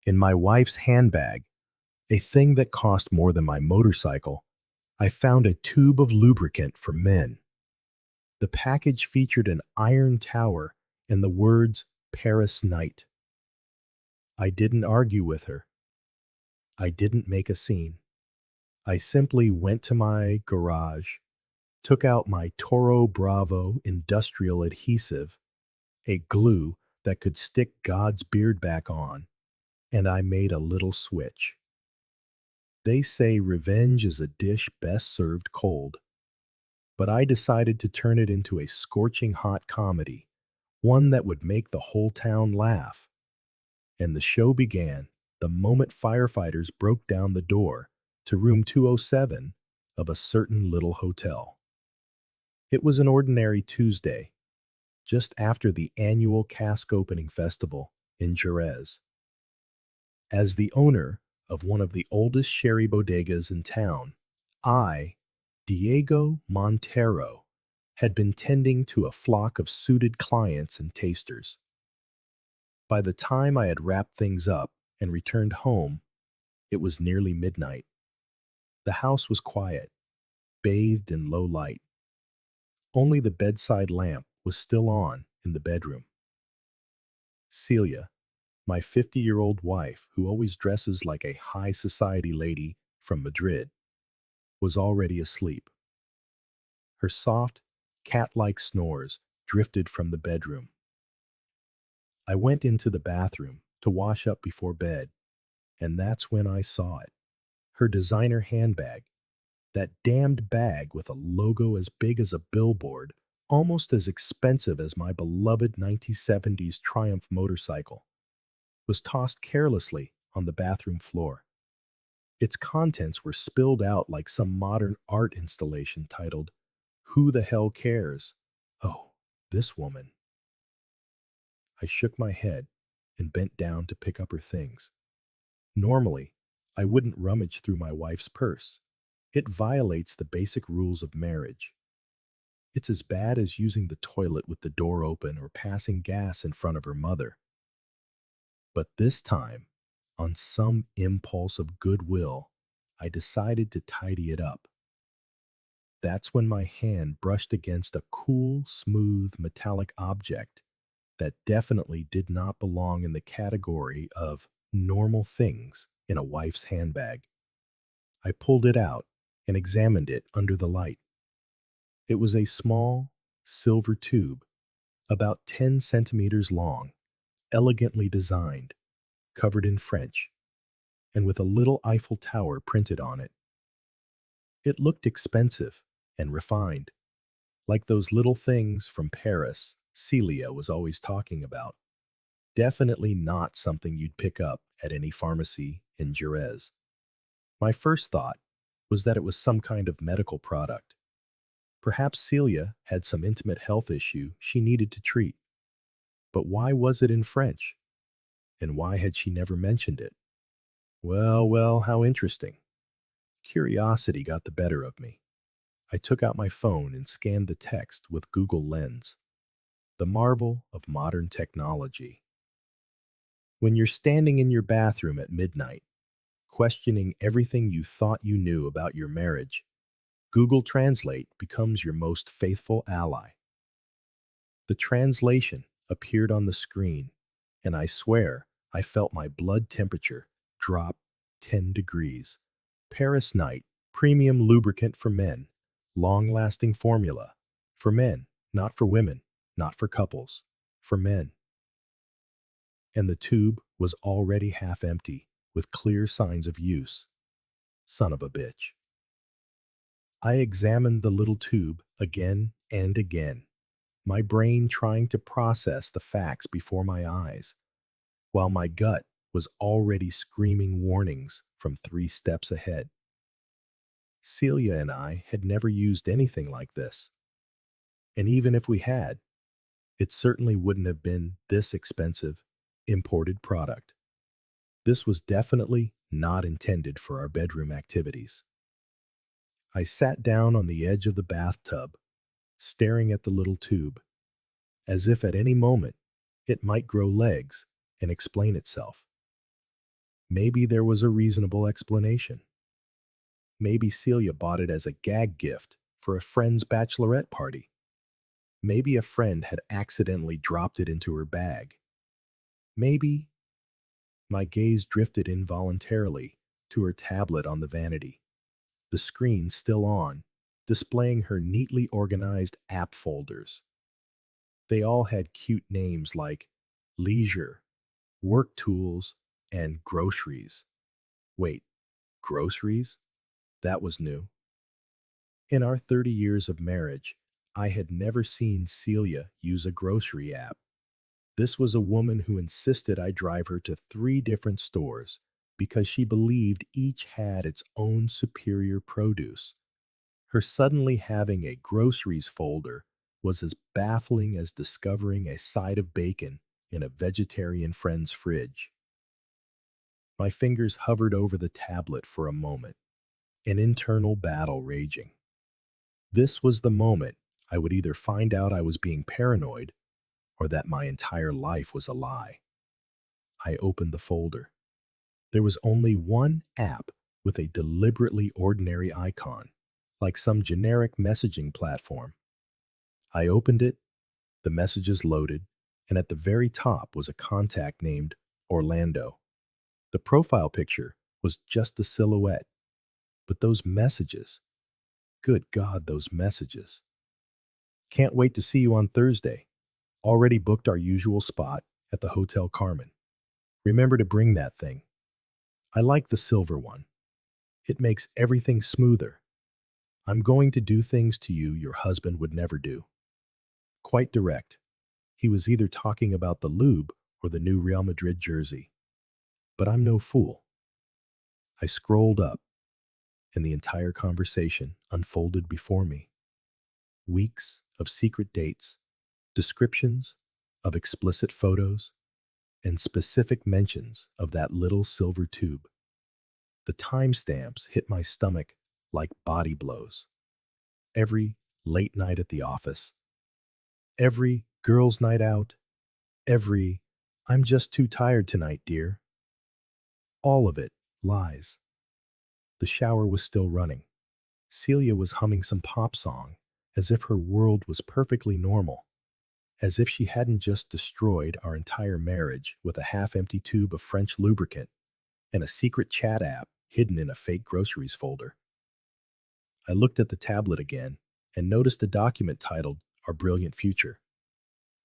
In my wife's handbag, a thing that cost more than my motorcycle, I found a tube of lubricant for men. The package featured an iron tower and the words Paris Night. I didn't argue with her. I didn't make a scene. I simply went to my garage, took out my Toro Bravo industrial adhesive, a glue that could stick God's beard back on, and I made a little switch. They say revenge is a dish best served cold, but I decided to turn it into a scorching hot comedy, one that would make the whole town laugh. And the show began the moment firefighters broke down the door to room 207 of a certain little hotel. It was an ordinary Tuesday, just after the annual cask opening festival in Jerez. As the owner of one of the oldest sherry bodegas in town, I, Diego Montero, had been tending to a flock of suited clients and tasters. By the time I had wrapped things up and returned home, it was nearly midnight. The house was quiet, bathed in low light. Only the bedside lamp was still on in the bedroom. Celia, my 50-year-old wife, who always dresses like a high society lady from Madrid, was already asleep. Her soft, cat-like snores drifted from the bedroom. I went into the bathroom to wash up before bed, and that's when I saw it. Her designer handbag, that damned bag with a logo as big as a billboard, almost as expensive as my beloved 1970s Triumph motorcycle, was tossed carelessly on the bathroom floor. Its contents were spilled out like some modern art installation titled, "Who the Hell Cares? Oh, this woman." I shook my head and bent down to pick up her things. Normally, I wouldn't rummage through my wife's purse. It violates the basic rules of marriage. It's as bad as using the toilet with the door open or passing gas in front of her mother. But this time, on some impulse of goodwill, I decided to tidy it up. That's when my hand brushed against a cool, smooth, metallic object that definitely did not belong in the category of normal things in a wife's handbag. I pulled it out and examined it under the light. It was a small, silver tube, about 10 centimeters long, elegantly designed, covered in French, and with a little Eiffel Tower printed on it. It looked expensive and refined, like those little things from Paris Celia was always talking about. Definitely not something you'd pick up at any pharmacy in Jerez. My first thought was that it was some kind of medical product. Perhaps Celia had some intimate health issue she needed to treat. But why was it in French? And why had she never mentioned it? Well, how interesting. Curiosity got the better of me. I took out my phone and scanned the text with Google Lens. The marvel of modern technology. When you're standing in your bathroom at midnight, questioning everything you thought you knew about your marriage, Google Translate becomes your most faithful ally. The translation appeared on the screen, and I swear I felt my blood temperature drop 10 degrees. Paris Night, premium lubricant for men, long-lasting formula. For men, not for women, not for couples, for men. And the tube was already half empty, with clear signs of use. Son of a bitch. I examined the little tube again and again, my brain trying to process the facts before my eyes, while my gut was already screaming warnings from 3 steps ahead. Celia and I had never used anything like this, and even if we had, it certainly wouldn't have been this expensive, imported product. This was definitely not intended for our bedroom activities. I sat down on the edge of the bathtub, staring at the little tube, as if at any moment it might grow legs and explain itself. Maybe there was a reasonable explanation. Maybe Celia bought it as a gag gift for a friend's bachelorette party. Maybe a friend had accidentally dropped it into her bag. Maybe my gaze drifted involuntarily to her tablet on the vanity, the screen still on, displaying her neatly organized app folders. They all had cute names like leisure, work tools, and groceries. Wait, groceries? That was new. In our 30 years of marriage, I had never seen Celia use a grocery app. This was a woman who insisted I drive her to 3 different stores because she believed each had its own superior produce. Her suddenly having a groceries folder was as baffling as discovering a side of bacon in a vegetarian friend's fridge. My fingers hovered over the tablet for a moment, an internal battle raging. This was the moment I would either find out I was being paranoid or that my entire life was a lie. I opened the folder. There was only one app with a deliberately ordinary icon, like some generic messaging platform. I opened it, the messages loaded, and at the very top was a contact named Orlando. The profile picture was just a silhouette, but those messages, good God, those messages. Can't wait to see you on Thursday. Already booked our usual spot at the Hotel Carmen. Remember to bring that thing. I like the silver one. It makes everything smoother. I'm going to do things to you your husband would never do. Quite direct. He was either talking about the lube or the new Real Madrid jersey. But I'm no fool. I scrolled up, and the entire conversation unfolded before me. Weeks of secret dates, descriptions of explicit photos, and specific mentions of that little silver tube. The timestamps hit my stomach like body blows. Every late night at the office, every girls' night out, every I'm just too tired tonight, dear. All of it lies. The shower was still running. Celia was humming some pop song, as if her world was perfectly normal, as if she hadn't just destroyed our entire marriage with a half-empty tube of French lubricant and a secret chat app hidden in a fake groceries folder. I looked at the tablet again and noticed a document titled Our Brilliant Future.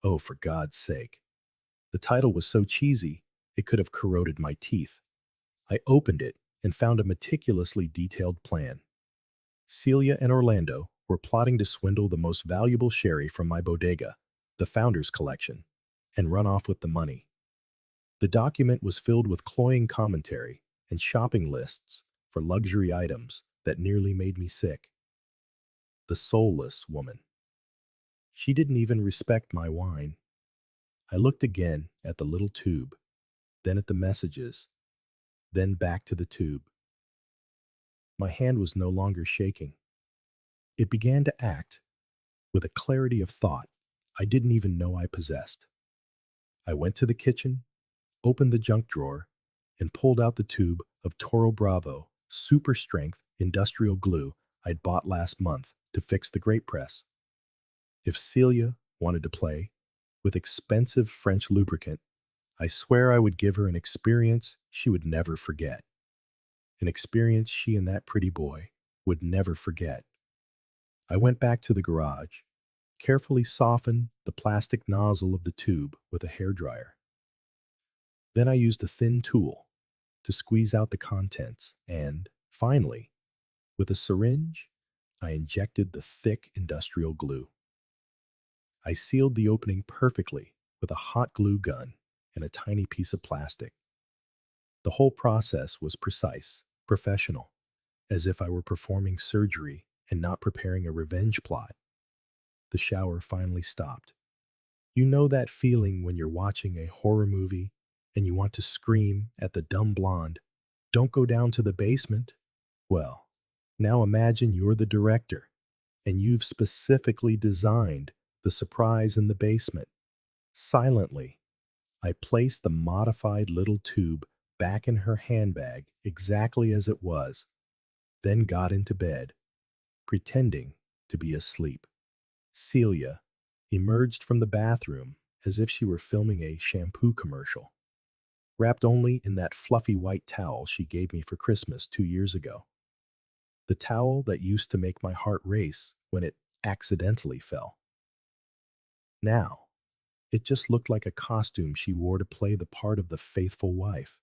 Oh, for God's sake. The title was so cheesy, it could have corroded my teeth. I opened it and found a meticulously detailed plan. Celia and Orlando were plotting to swindle the most valuable sherry from my bodega, the Founders Collection, and run off with the money. The document was filled with cloying commentary and shopping lists for luxury items that nearly made me sick. The soulless woman. She didn't even respect my wine. I looked again at the little tube, then at the messages, then back to the tube. My hand was no longer shaking. It began to act with a clarity of thought I didn't even know I possessed. I went to the kitchen, opened the junk drawer, and pulled out the tube of Toro Bravo super strength industrial glue I'd bought last month to fix the grape press. If Celia wanted to play with expensive French lubricant, I swear I would give her an experience she would never forget. An experience she and that pretty boy would never forget. I went back to the garage, carefully softened the plastic nozzle of the tube with a hairdryer. Then I used a thin tool to squeeze out the contents and, finally, with a syringe, I injected the thick industrial glue. I sealed the opening perfectly with a hot glue gun and a tiny piece of plastic. The whole process was precise, professional, as if I were performing surgery and not preparing a revenge plot. The shower finally stopped. You know that feeling when you're watching a horror movie and you want to scream at the dumb blonde, "Don't go down to the basement." Well, now imagine you're the director and you've specifically designed the surprise in the basement. Silently, I placed the modified little tube back in her handbag exactly as it was, then got into bed, pretending to be asleep. Celia emerged from the bathroom as if she were filming a shampoo commercial, wrapped only in that fluffy white towel she gave me for Christmas 2 years ago. The towel that used to make my heart race when it accidentally fell. Now, it just looked like a costume she wore to play the part of the faithful wife.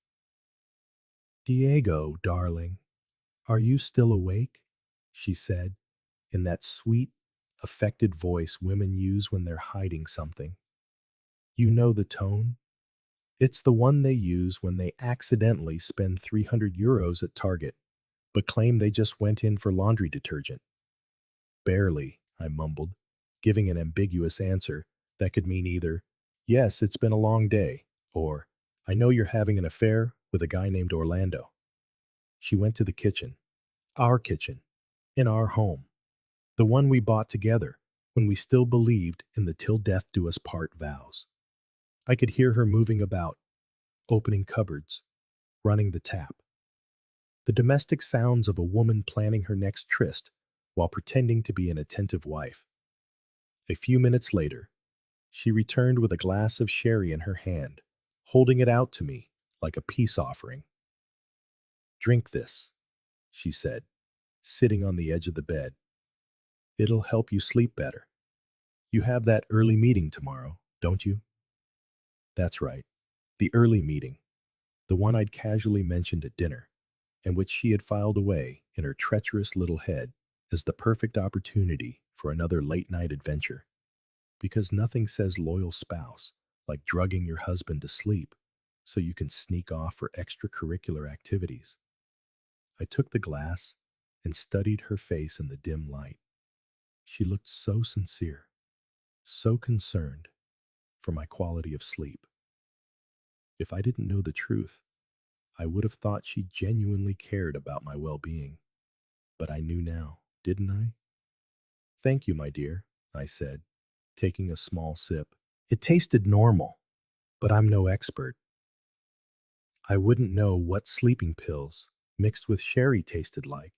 Diego, darling, are you still awake? She said, in that sweet, affected voice women use when they're hiding something. You know the tone? It's the one they use when they accidentally spend 300 euros at Target, but claim they just went in for laundry detergent. Barely, I mumbled, giving an ambiguous answer that could mean either, yes, it's been a long day, or, I know you're having an affair with a guy named Orlando. She went to the kitchen, our kitchen, in our home, the one we bought together when we still believed in the till death do us part vows. I could hear her moving about, opening cupboards, running the tap. The domestic sounds of a woman planning her next tryst while pretending to be an attentive wife. A few minutes later, she returned with a glass of sherry in her hand, holding it out to me like a peace offering. Drink this, she said, sitting on the edge of the bed. It'll help you sleep better. You have that early meeting tomorrow, don't you? That's right, the early meeting, the one I'd casually mentioned at dinner, and which she had filed away in her treacherous little head as the perfect opportunity for another late-night adventure. Because nothing says loyal spouse like drugging your husband to sleep so you can sneak off for extracurricular activities. I took the glass and studied her face in the dim light. She looked so sincere, so concerned for my quality of sleep. If I didn't know the truth, I would have thought she genuinely cared about my well-being. But I knew now, didn't I? Thank you, my dear, I said, taking a small sip. It tasted normal, but I'm no expert. I wouldn't know what sleeping pills mixed with sherry tasted like.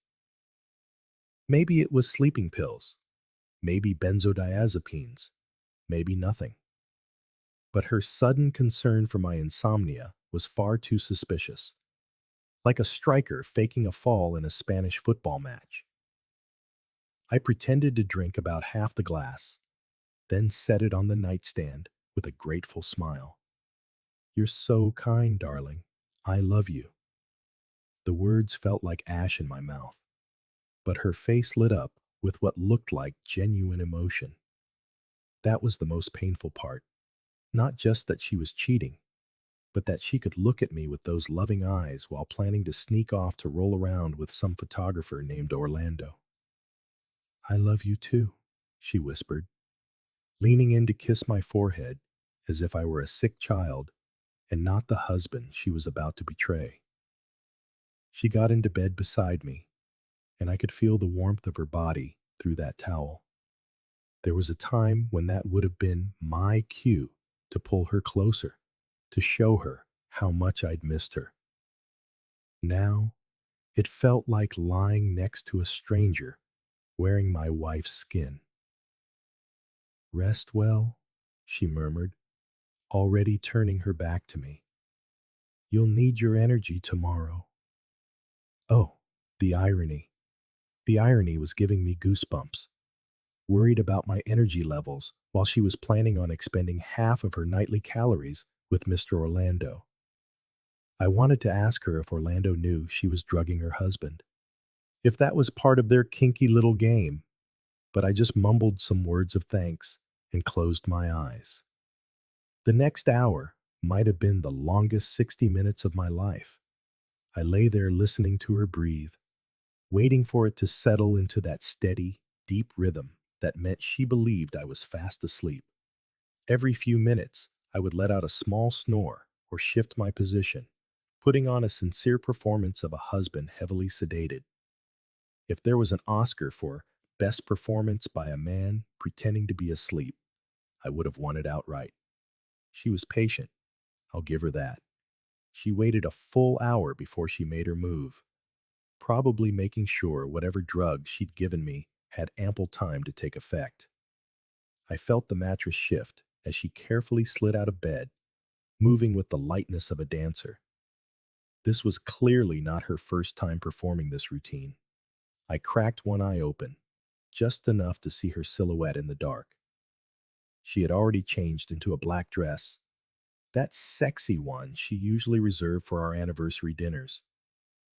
Maybe it was sleeping pills, maybe benzodiazepines, maybe nothing. But her sudden concern for my insomnia was far too suspicious, like a striker faking a fall in a Spanish football match. I pretended to drink about half the glass, then set it on the nightstand with a grateful smile. You're so kind, darling. I love you. The words felt like ash in my mouth, but her face lit up with what looked like genuine emotion. That was the most painful part. Not just that she was cheating, but that she could look at me with those loving eyes while planning to sneak off to roll around with some photographer named Orlando. I love you too, she whispered, leaning in to kiss my forehead as if I were a sick child and not the husband she was about to betray. She got into bed beside me, and I could feel the warmth of her body through that towel. There was a time when that would have been my cue to pull her closer, to show her how much I'd missed her. Now, it felt like lying next to a stranger wearing my wife's skin. Rest well, she murmured, already turning her back to me. You'll need your energy tomorrow. Oh, the irony. The irony was giving me goosebumps. Worried about my energy levels while she was planning on expending half of her nightly calories with Mr. Orlando. I wanted to ask her if Orlando knew she was drugging her husband, if that was part of their kinky little game, but I just mumbled some words of thanks and closed my eyes. The next hour might have been the longest 60 minutes of my life. I lay there listening to her breathe, waiting for it to settle into that steady, deep rhythm that meant she believed I was fast asleep. Every few minutes, I would let out a small snore or shift my position, putting on a sincere performance of a husband heavily sedated. If there was an Oscar for Best Performance by a Man Pretending to be Asleep, I would have won it outright. She was patient, I'll give her that. She waited a full hour before she made her move, probably making sure whatever drug she'd given me had ample time to take effect. I felt the mattress shift as she carefully slid out of bed, moving with the lightness of a dancer. This was clearly not her first time performing this routine. I cracked one eye open, just enough to see her silhouette in the dark. She had already changed into a black dress, that sexy one she usually reserved for our anniversary dinners.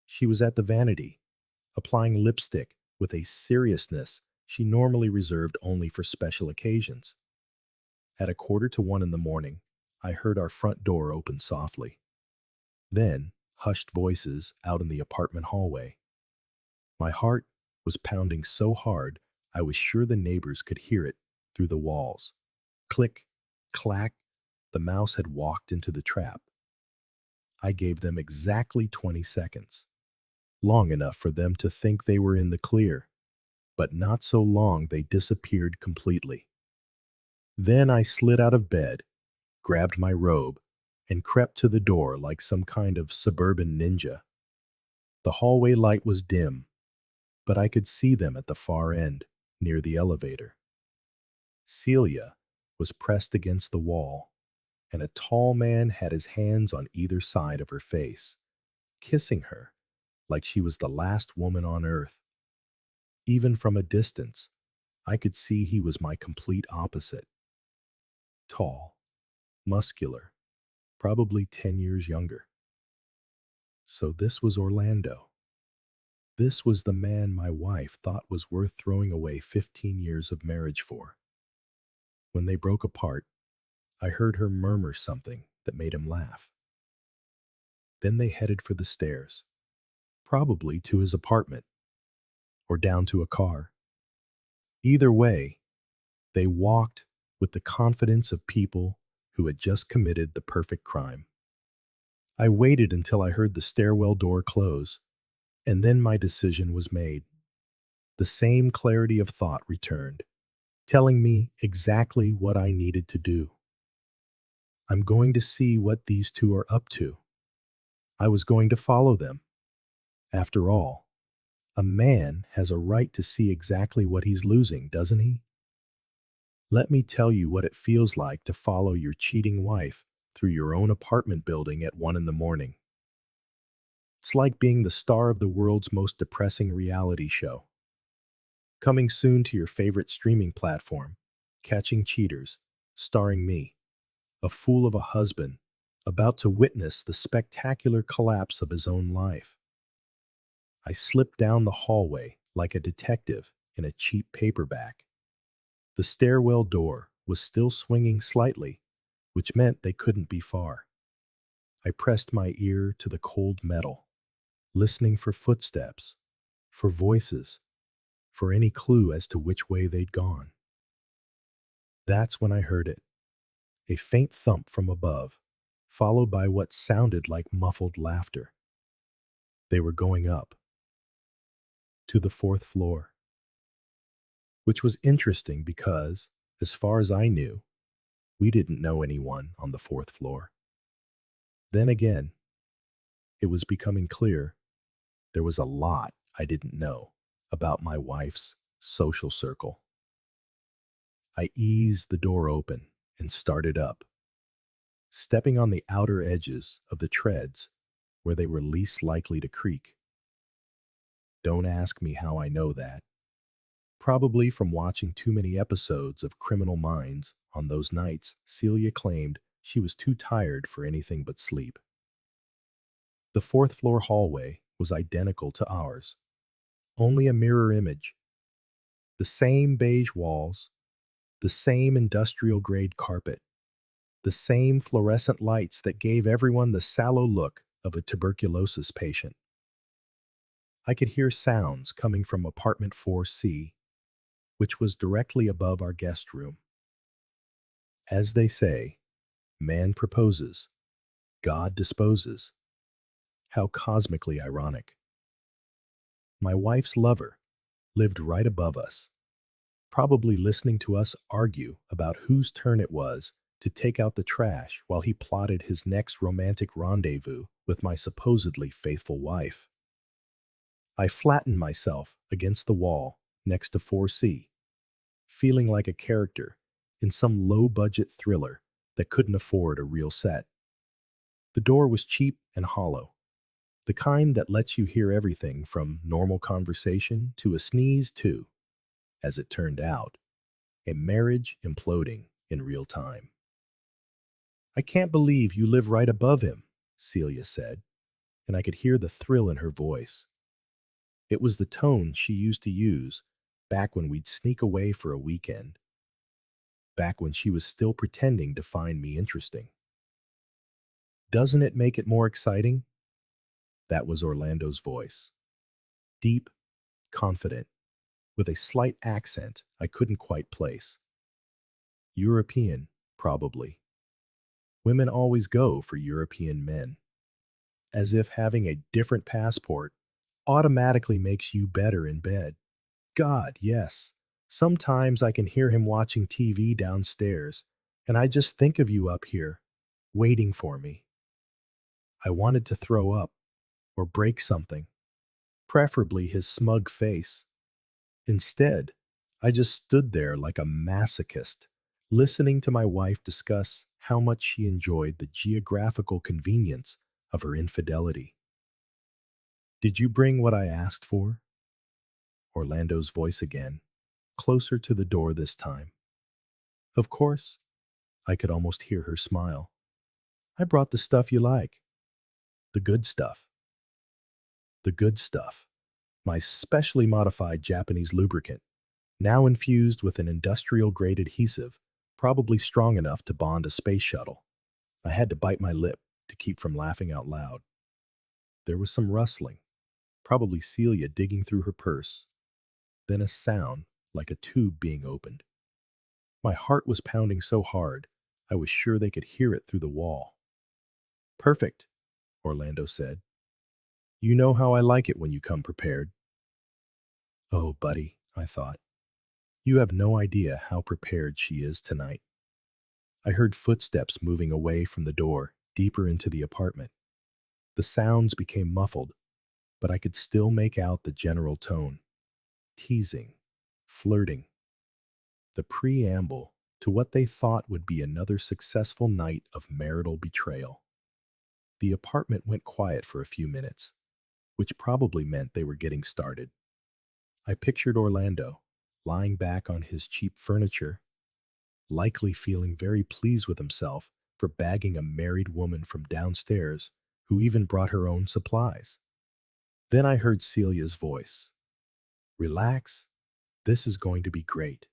She was at the vanity, applying lipstick with a seriousness she normally reserved only for special occasions. At 1:45 in the morning, I heard our front door open softly. Then, hushed voices out in the apartment hallway. My heart was pounding so hard I was sure the neighbors could hear it through the walls. Click, clack, the mouse had walked into the trap. I gave them exactly 20 seconds, long enough for them to think they were in the clear, but not so long they disappeared completely. Then I slid out of bed, grabbed my robe, and crept to the door like some kind of suburban ninja. The hallway light was dim, but I could see them at the far end, near the elevator. Celia was pressed against the wall, and a tall man had his hands on either side of her face, kissing her like she was the last woman on earth. Even from a distance, I could see he was my complete opposite. Tall, muscular, probably 10 years younger. So this was Orlando. This was the man my wife thought was worth throwing away 15 years of marriage for. When they broke apart, I heard her murmur something that made him laugh. Then they headed for the stairs, probably to his apartment or down to a car. Either way, they walked with the confidence of people who had just committed the perfect crime. I waited until I heard the stairwell door close, and then my decision was made. The same clarity of thought returned, telling me exactly what I needed to do. I'm going to see what these two are up to. I was going to follow them. After all, a man has a right to see exactly what he's losing, doesn't he? Let me tell you what it feels like to follow your cheating wife through your own apartment building at 1 in the morning. It's like being the star of the world's most depressing reality show. Coming soon to your favorite streaming platform, Catching Cheaters, starring me, a fool of a husband, about to witness the spectacular collapse of his own life. I slipped down the hallway like a detective in a cheap paperback. The stairwell door was still swinging slightly, which meant they couldn't be far. I pressed my ear to the cold metal, listening for footsteps, for voices, for any clue as to which way they'd gone. That's when I heard it, a faint thump from above, followed by what sounded like muffled laughter. They were going up, to the 4th floor, which was interesting because, as far as I knew, we didn't know anyone on the 4th floor. Then again, it was becoming clear there was a lot I didn't know about my wife's social circle. I eased the door open and started up, stepping on the outer edges of the treads where they were least likely to creak. Don't ask me how I know that. Probably from watching too many episodes of Criminal Minds on those nights Celia claimed she was too tired for anything but sleep. The 4th floor hallway was identical to ours, only a mirror image. The same beige walls, the same industrial-grade carpet, the same fluorescent lights that gave everyone the sallow look of a tuberculosis patient. I could hear sounds coming from apartment 4C, which was directly above our guest room. As they say, man proposes, God disposes. How cosmically ironic. My wife's lover lived right above us, probably listening to us argue about whose turn it was to take out the trash while he plotted his next romantic rendezvous with my supposedly faithful wife. I flattened myself against the wall next to 4C, feeling like a character in some low-budget thriller that couldn't afford a real set. The door was cheap and hollow, the kind that lets you hear everything from normal conversation to a sneeze to, as it turned out, a marriage imploding in real time. "I can't believe you live right above him," Celia said, and I could hear the thrill in her voice. It was the tone she used to use back when we'd sneak away for a weekend, back when she was still pretending to find me interesting. "Doesn't it make it more exciting?" That was Orlando's voice. Deep, confident, with a slight accent I couldn't quite place. European, probably. Women always go for European men, as if having a different passport automatically makes you better in bed. God, yes. Sometimes I can hear him watching TV downstairs, and I just think of you up here, waiting for me. I wanted to throw up or break something, preferably his smug face. Instead, I just stood there like a masochist, listening to my wife discuss how much she enjoyed the geographical convenience of her infidelity. "Did you bring what I asked for?" Orlando's voice again, closer to the door this time. "Of course." I could almost hear her smile. "I brought the stuff you like." The good stuff. The good stuff. My specially modified Japanese lubricant, now infused with an industrial-grade adhesive, probably strong enough to bond a space shuttle. I had to bite my lip to keep from laughing out loud. There was some rustling, probably Celia digging through her purse, then a sound like a tube being opened. My heart was pounding so hard, I was sure they could hear it through the wall. "Perfect," Orlando said. "You know how I like it when you come prepared." Oh, buddy, I thought. You have no idea how prepared she is tonight. I heard footsteps moving away from the door, deeper into the apartment. The sounds became muffled, but I could still make out the general tone. Teasing, flirting. The preamble to what they thought would be another successful night of marital betrayal. The apartment went quiet for a few minutes, which probably meant they were getting started. I pictured Orlando, lying back on his cheap furniture, likely feeling very pleased with himself for bagging a married woman from downstairs who even brought her own supplies. Then I heard Celia's voice. "Relax, this is going to be great."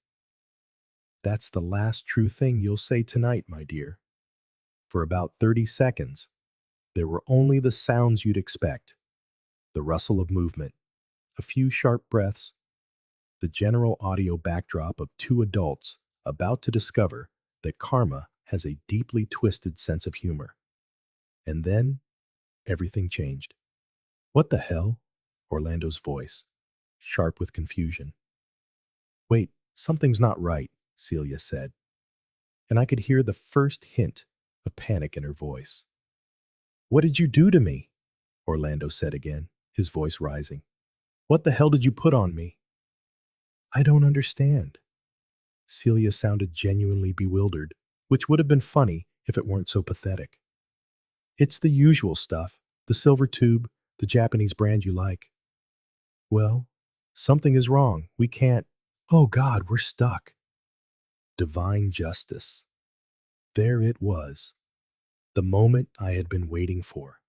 "That's the last true thing you'll say tonight, my dear." For about 30 seconds, there were only the sounds you'd expect: the rustle of movement, a few sharp breaths, the general audio backdrop of two adults about to discover that karma has a deeply twisted sense of humor. And then everything changed. "What the hell?" Orlando's voice, sharp with confusion. "Wait, something's not right," Celia said, and I could hear the first hint of panic in her voice. "What did you do to me?" Orlando said again, his voice rising. "What the hell did you put on me?" "I don't understand." Celia sounded genuinely bewildered, which would have been funny if it weren't so pathetic. "It's the usual stuff, the silver tube, the Japanese brand you like." "Well, something is wrong. We can't. Oh God, we're stuck." Divine justice. There it was, the moment I had been waiting for.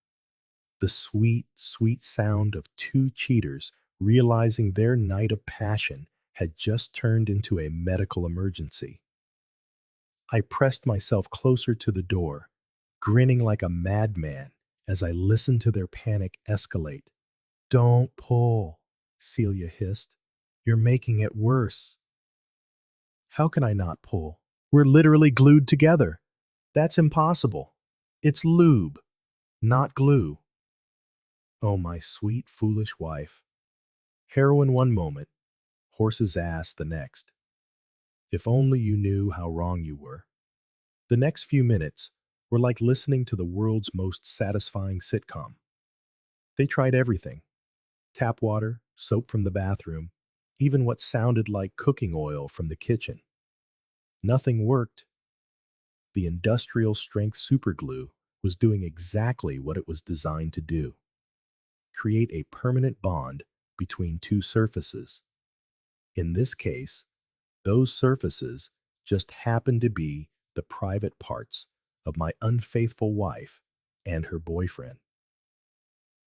The sweet, sweet sound of two cheaters realizing their night of passion had just turned into a medical emergency. I pressed myself closer to the door, grinning like a madman as I listened to their panic escalate. "Don't pull," Celia hissed. "You're making it worse." "How can I not pull? We're literally glued together." "That's impossible. It's lube, not glue." Oh, my sweet, foolish wife. Heroin one moment, horse's ass the next. If only you knew how wrong you were. The next few minutes were like listening to the world's most satisfying sitcom. They tried everything: tap water, soap from the bathroom, even what sounded like cooking oil from the kitchen. Nothing worked. The industrial strength superglue was doing exactly what it was designed to do: create a permanent bond between two surfaces. In this case, those surfaces just happened to be the private parts of my unfaithful wife and her boyfriend.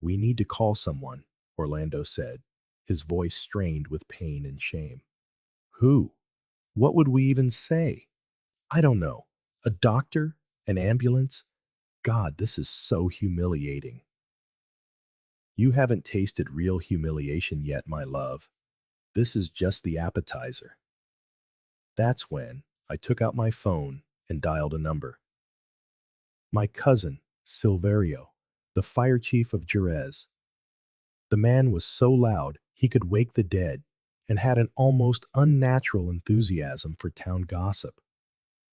"We need to call someone," Orlando said, his voice strained with pain and shame. "Who? What would we even say?" "I don't know. A doctor? An ambulance? God, this is so humiliating." "You haven't tasted real humiliation yet, my love. This is just the appetizer." That's when I took out my phone and dialed a number. My cousin, Silverio, the fire chief of Jerez. The man was so loud he could wake the dead and had an almost unnatural enthusiasm for town gossip.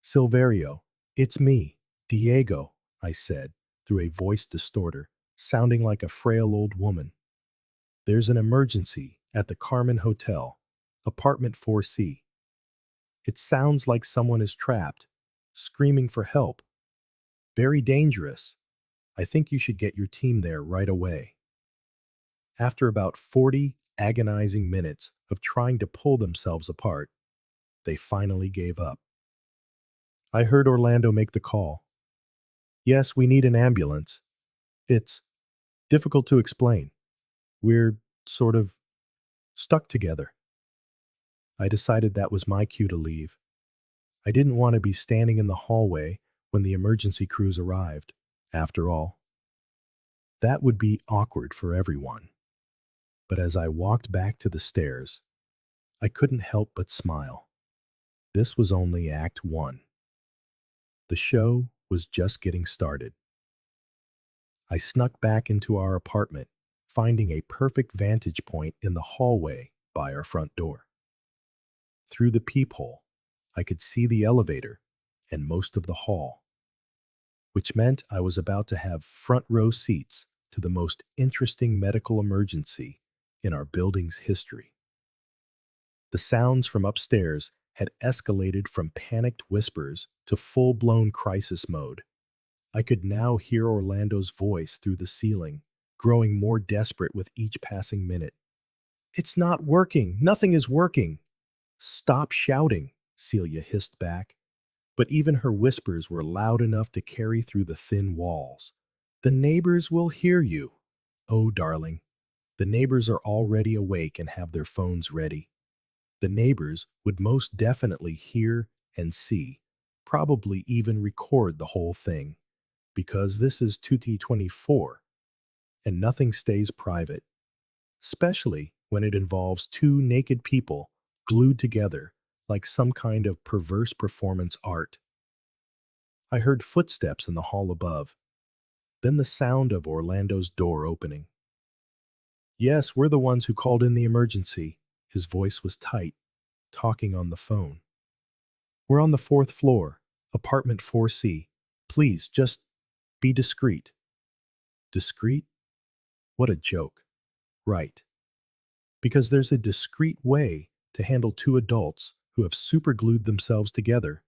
"Silverio, it's me, Diego," I said through a voice distorter, sounding like a frail old woman. "There's an emergency at the Carmen Hotel, apartment 4C. It sounds like someone is trapped, screaming for help. Very dangerous. I think you should get your team there right away." After about 40 agonizing minutes of trying to pull themselves apart, they finally gave up. I heard Orlando make the call. "Yes, we need an ambulance. It's difficult to explain. We're sort of stuck together." I decided that was my cue to leave. I didn't want to be standing in the hallway when the emergency crews arrived. After all, that would be awkward for everyone. But as I walked back to the stairs, I couldn't help but smile. This was only Act 1. The show was just getting started. I snuck back into our apartment, finding a perfect vantage point in the hallway by our front door. Through the peephole, I could see the elevator and most of the hall, which meant I was about to have front row seats to the most interesting medical emergency in our building's history. The sounds from upstairs had escalated from panicked whispers to full-blown crisis mode. I could now hear Orlando's voice through the ceiling, growing more desperate with each passing minute. "It's not working. Nothing is working." "Stop shouting," Celia hissed back. But even her whispers were loud enough to carry through the thin walls. "The neighbors will hear you." "Oh, darling, the neighbors are already awake and have their phones ready. The neighbors would most definitely hear and see, probably even record the whole thing, because this is 2T24, and nothing stays private, especially when it involves two naked people glued together like some kind of perverse performance art." I heard footsteps in the hall above, then the sound of Orlando's door opening. "Yes, we're the ones who called in the emergency." His voice was tight, talking on the phone. "We're on the fourth floor, apartment 4C. Please, just be discreet." Discreet? What a joke. Right. Because there's a discreet way to handle two adults who have superglued themselves together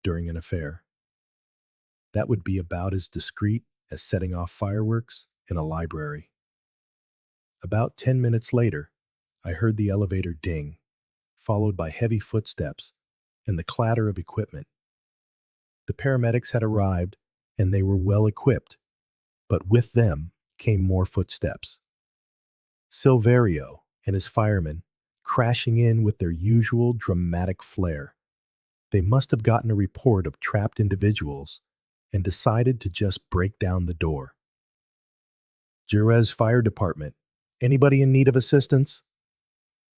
during an affair. That would be about as discreet as setting off fireworks in a library. About 10 minutes later, I heard the elevator ding, followed by heavy footsteps and the clatter of equipment. The paramedics had arrived, and they were well equipped, but with them came more footsteps. Silverio and his firemen crashing in with their usual dramatic flair. They must have gotten a report of trapped individuals and decided to just break down the door. "Jerez Fire Department. Anybody in need of assistance?"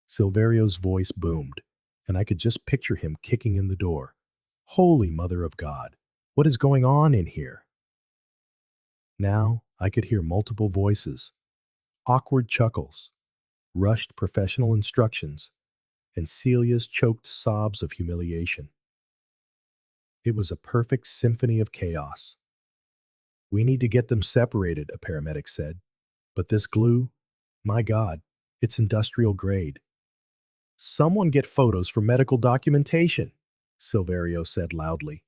Silverio's voice boomed, and I could just picture him kicking in the door. Holy Mother of God, what is going on in here? Now I could hear multiple voices, awkward chuckles, rushed professional instructions, and Celia's choked sobs of humiliation. It was a perfect symphony of chaos. We need to get them separated, a paramedic said. But this glue, my God, it's industrial grade. Someone get photos for medical documentation, Silverio said loudly.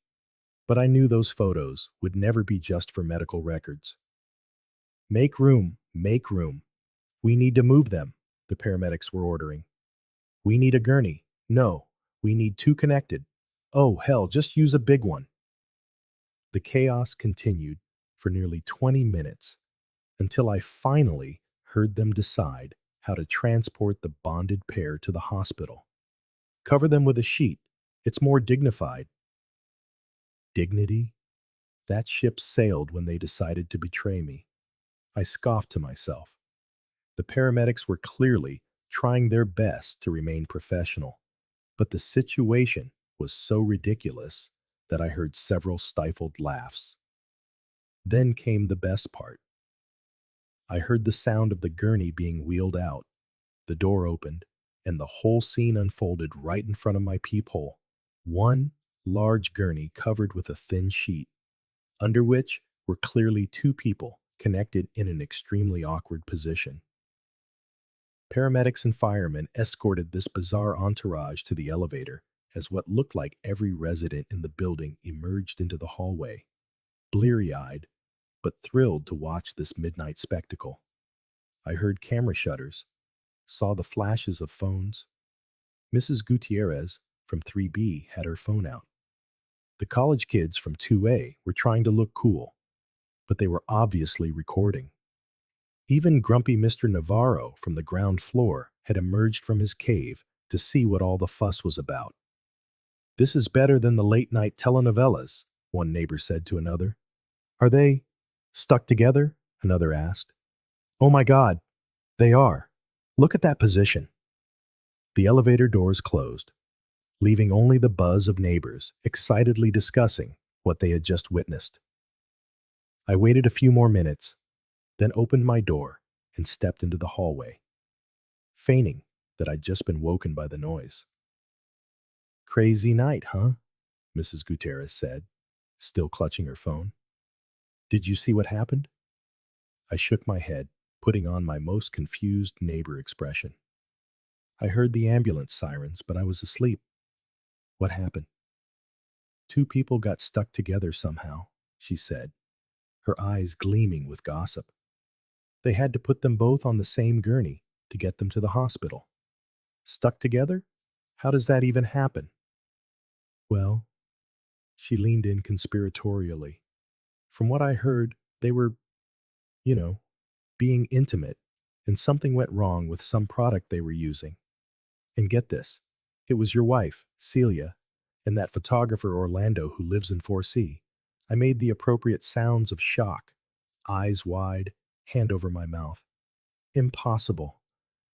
But I knew those photos would never be just for medical records. Make room, make room. We need to move them, the paramedics were ordering. We need a gurney. No, we need two connected. Oh, hell, just use a big one. The chaos continued for nearly 20 minutes until I finally heard them decide how to transport the bonded pair to the hospital. Cover them with a sheet. It's more dignified. Dignity? That ship sailed when they decided to betray me. I scoffed to myself. The paramedics were clearly trying their best to remain professional, but the situation was so ridiculous that I heard several stifled laughs. Then came the best part. I heard the sound of the gurney being wheeled out. The door opened, and the whole scene unfolded right in front of my peephole. One large gurney covered with a thin sheet, under which were clearly two people connected in an extremely awkward position. Paramedics and firemen escorted this bizarre entourage to the elevator as what looked like every resident in the building emerged into the hallway, bleary-eyed, but thrilled to watch this midnight spectacle. I heard camera shutters, saw the flashes of phones. Mrs. Gutierrez from 3B had her phone out. The college kids from 2A were trying to look cool, but they were obviously recording. Even grumpy Mr. Navarro from the ground floor had emerged from his cave to see what all the fuss was about. This is better than the late-night telenovelas, one neighbor said to another. Are they stuck together? Another asked. Oh my God, they are. Look at that position. The elevator doors closed, leaving only the buzz of neighbors excitedly discussing what they had just witnessed. I waited a few more minutes, then opened my door and stepped into the hallway, feigning that I'd just been woken by the noise. Crazy night, huh? Mrs. Gutierrez said, still clutching her phone. Did you see what happened? I shook my head, putting on my most confused neighbor expression. I heard the ambulance sirens, but I was asleep. What happened? Two people got stuck together somehow, she said, her eyes gleaming with gossip. They had to put them both on the same gurney to get them to the hospital. Stuck together? How does that even happen? Well, she leaned in conspiratorially. From what I heard, they were, you know, being intimate, and something went wrong with some product they were using. And get this, it was your wife, Celia, and that photographer Orlando who lives in 4C. I made the appropriate sounds of shock, eyes wide, hand over my mouth. Impossible.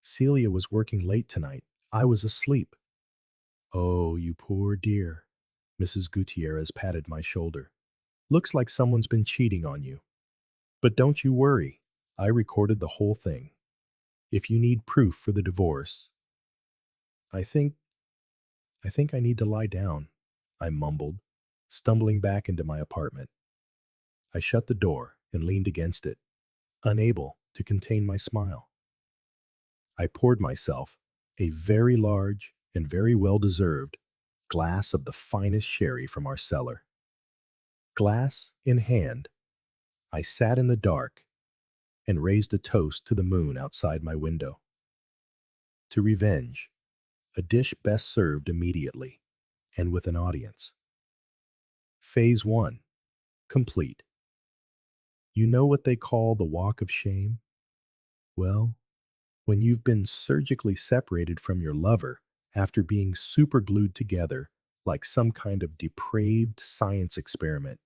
Celia was working late tonight. I was asleep. Oh, you poor dear. Mrs. Gutierrez patted my shoulder. Looks like someone's been cheating on you. But don't you worry. I recorded the whole thing. If you need proof for the divorce. I think I need to lie down, I mumbled, stumbling back into my apartment. I shut the door and leaned against it, unable to contain my smile. I poured myself a very large and very well-deserved glass of the finest sherry from our cellar. Glass in hand, I sat in the dark and raised a toast to the moon outside my window. To revenge, a dish best served immediately and with an audience. Phase 1, complete. You know what they call the walk of shame? Well, when you've been surgically separated from your lover after being superglued together like some kind of depraved science experiment,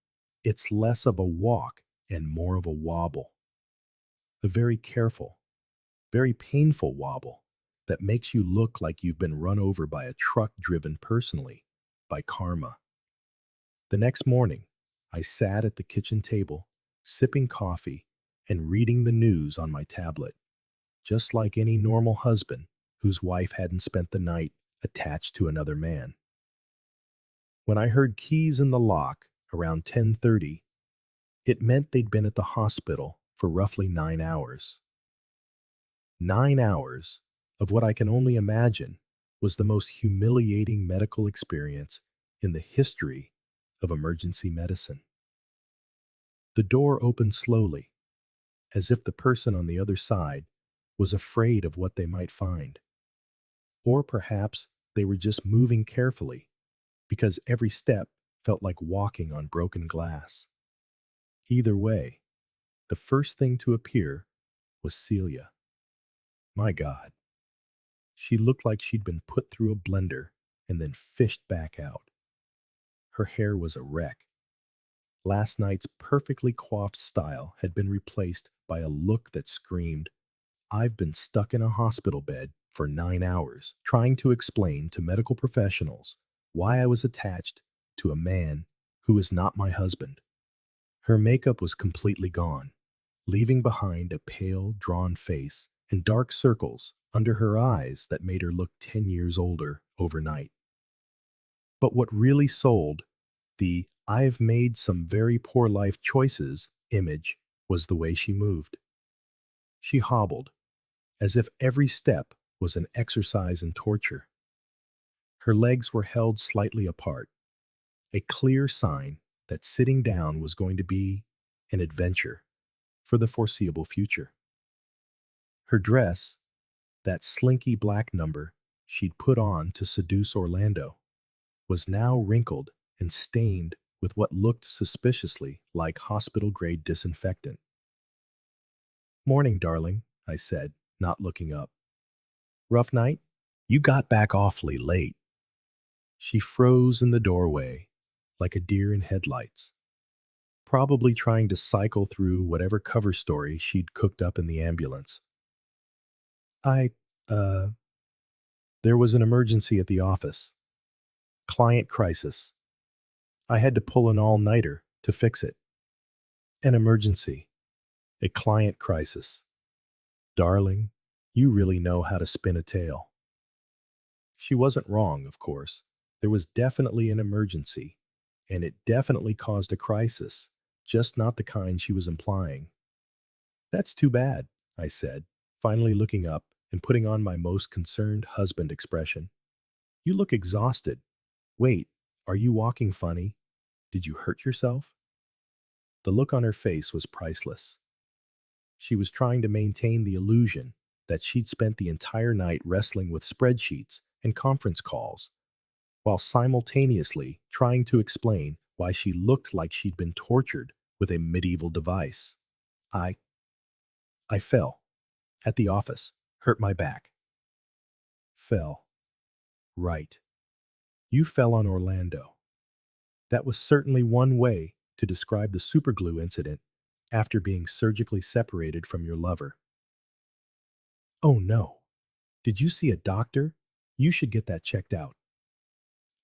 it's less of a walk and more of a wobble. A very careful, very painful wobble that makes you look like you've been run over by a truck driven personally by karma. The next morning, I sat at the kitchen table, sipping coffee and reading the news on my tablet, just like any normal husband whose wife hadn't spent the night attached to another man. When I heard keys in the lock around 10:30, it meant they'd been at the hospital for roughly 9 hours. 9 hours of what I can only imagine was the most humiliating medical experience in the history of emergency medicine. The door opened slowly, as if the person on the other side was afraid of what they might find. Or perhaps they were just moving carefully because every step felt like walking on broken glass. Either way, the first thing to appear was Celia. My God, she looked like she'd been put through a blender and then fished back out. Her hair was a wreck. Last night's perfectly coiffed style had been replaced by a look that screamed, I've been stuck in a hospital bed for 9 hours trying to explain to medical professionals why I was attached to a man who is not my husband. Her makeup was completely gone, leaving behind a pale, drawn face and dark circles under her eyes that made her look 10 years older overnight. But what really sold the I've made some very poor life choices image was the way she moved. She hobbled, as if every step was an exercise in torture. Her legs were held slightly apart, a clear sign that sitting down was going to be an adventure for the foreseeable future. Her dress, that slinky black number she'd put on to seduce Orlando, was now wrinkled and stained with what looked suspiciously like hospital-grade disinfectant. Morning, darling, I said, not looking up. Rough night? You got back awfully late. She froze in the doorway, like a deer in headlights, probably trying to cycle through whatever cover story she'd cooked up in the ambulance. I, uh, there was an emergency at the office. Client crisis. I had to pull an all-nighter to fix it. An emergency. A client crisis. Darling, you really know how to spin a tale. She wasn't wrong, of course. There was definitely an emergency, and it definitely caused a crisis, just not the kind she was implying. That's too bad, I said, finally looking up and putting on my most concerned husband expression. You look exhausted. Wait, are you walking funny? Did you hurt yourself? The look on her face was priceless. She was trying to maintain the illusion that she'd spent the entire night wrestling with spreadsheets and conference calls, while simultaneously trying to explain why she looked like she'd been tortured with a medieval device. I fell. At the office. Hurt my back. Fell. Right. You fell on Orlando. That was certainly one way to describe the superglue incident after being surgically separated from your lover. Oh no. Did you see a doctor? You should get that checked out.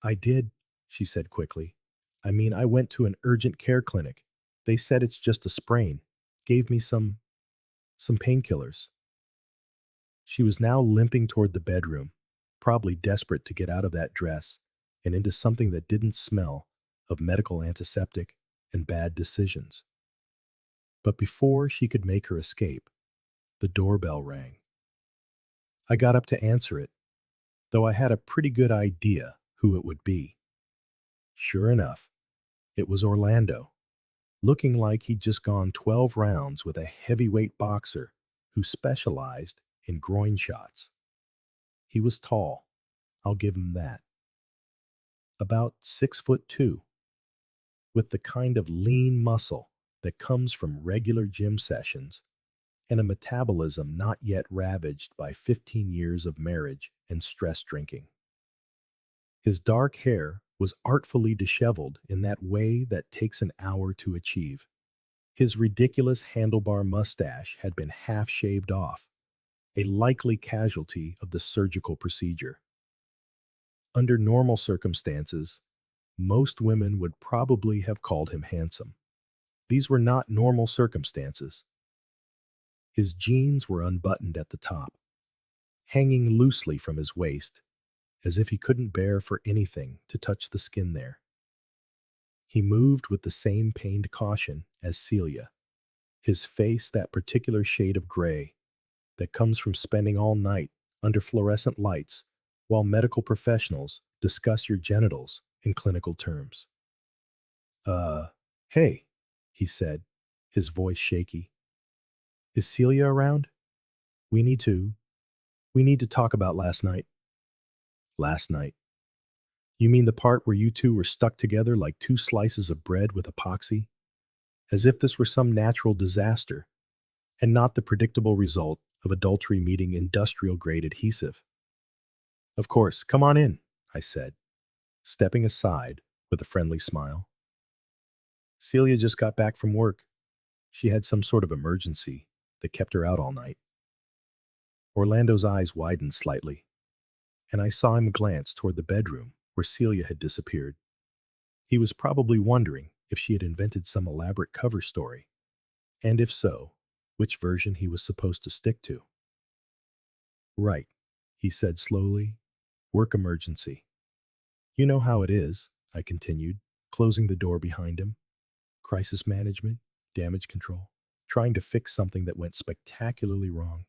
I did, she said quickly. I mean, I went to an urgent care clinic. They said it's just a sprain. Gave me some painkillers. She was now limping toward the bedroom, probably desperate to get out of that dress and into something that didn't smell of medical antiseptic and bad decisions. But before she could make her escape, the doorbell rang. I got up to answer it, though I had a pretty good idea who it would be. Sure enough, it was Orlando, looking like he'd just gone 12 rounds with a heavyweight boxer who specialized in groin shots. He was tall, I'll give him that. About 6'2", with the kind of lean muscle that comes from regular gym sessions and a metabolism not yet ravaged by 15 years of marriage and stress drinking. His dark hair was artfully disheveled in that way that takes an hour to achieve. His ridiculous handlebar mustache had been half shaved off, a likely casualty of the surgical procedure. Under normal circumstances, most women would probably have called him handsome. These were not normal circumstances. His jeans were unbuttoned at the top, hanging loosely from his waist, as if he couldn't bear for anything to touch the skin there. He moved with the same pained caution as Celia, his face that particular shade of gray that comes from spending all night under fluorescent lights while medical professionals discuss your genitals in clinical terms. Uh, hey, he said, his voice shaky. Is Celia around? We need to, we need to talk about last night. Last night. You mean the part where you two were stuck together like two slices of bread with epoxy? As if this were some natural disaster and not the predictable result of adultery meeting industrial grade adhesive. Of course, come on in, I said, stepping aside with a friendly smile. Celia just got back from work. She had some sort of emergency that kept her out all night. Orlando's eyes widened slightly, and I saw him glance toward the bedroom where Celia had disappeared. He was probably wondering if she had invented some elaborate cover story, and if so, which version he was supposed to stick to. Right, he said slowly. Work emergency. You know how it is, I continued, closing the door behind him. Crisis management, damage control, trying to fix something that went spectacularly wrong.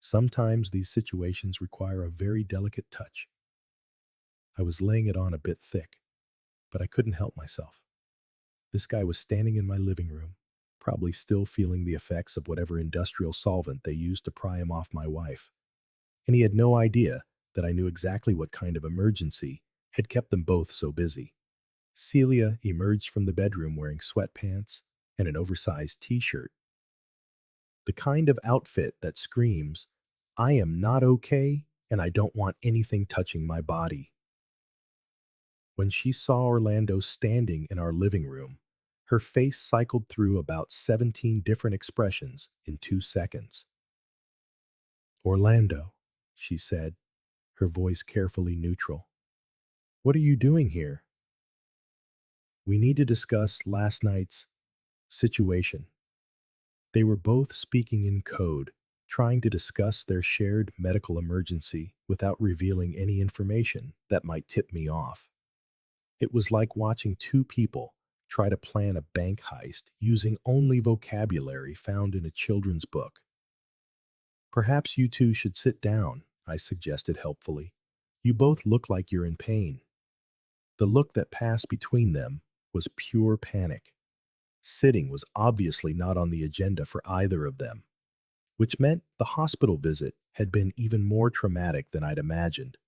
Sometimes these situations require a very delicate touch. I was laying it on a bit thick, but I couldn't help myself. This guy was standing in my living room, probably still feeling the effects of whatever industrial solvent they used to pry him off my wife. And he had no idea that I knew exactly what kind of emergency had kept them both so busy. Celia emerged from the bedroom wearing sweatpants and an oversized t-shirt. The kind of outfit that screams, I am not okay and I don't want anything touching my body. When she saw Orlando standing in our living room, her face cycled through about 17 different expressions in 2 seconds. Orlando, she said, her voice carefully neutral. What are you doing here? We need to discuss last night's situation. They were both speaking in code, trying to discuss their shared medical emergency without revealing any information that might tip me off. It was like watching two people try to plan a bank heist using only vocabulary found in a children's book. Perhaps you two should sit down, I suggested helpfully. You both look like you're in pain. The look that passed between them was pure panic. Sitting was obviously not on the agenda for either of them, which meant the hospital visit had been even more traumatic than I'd imagined.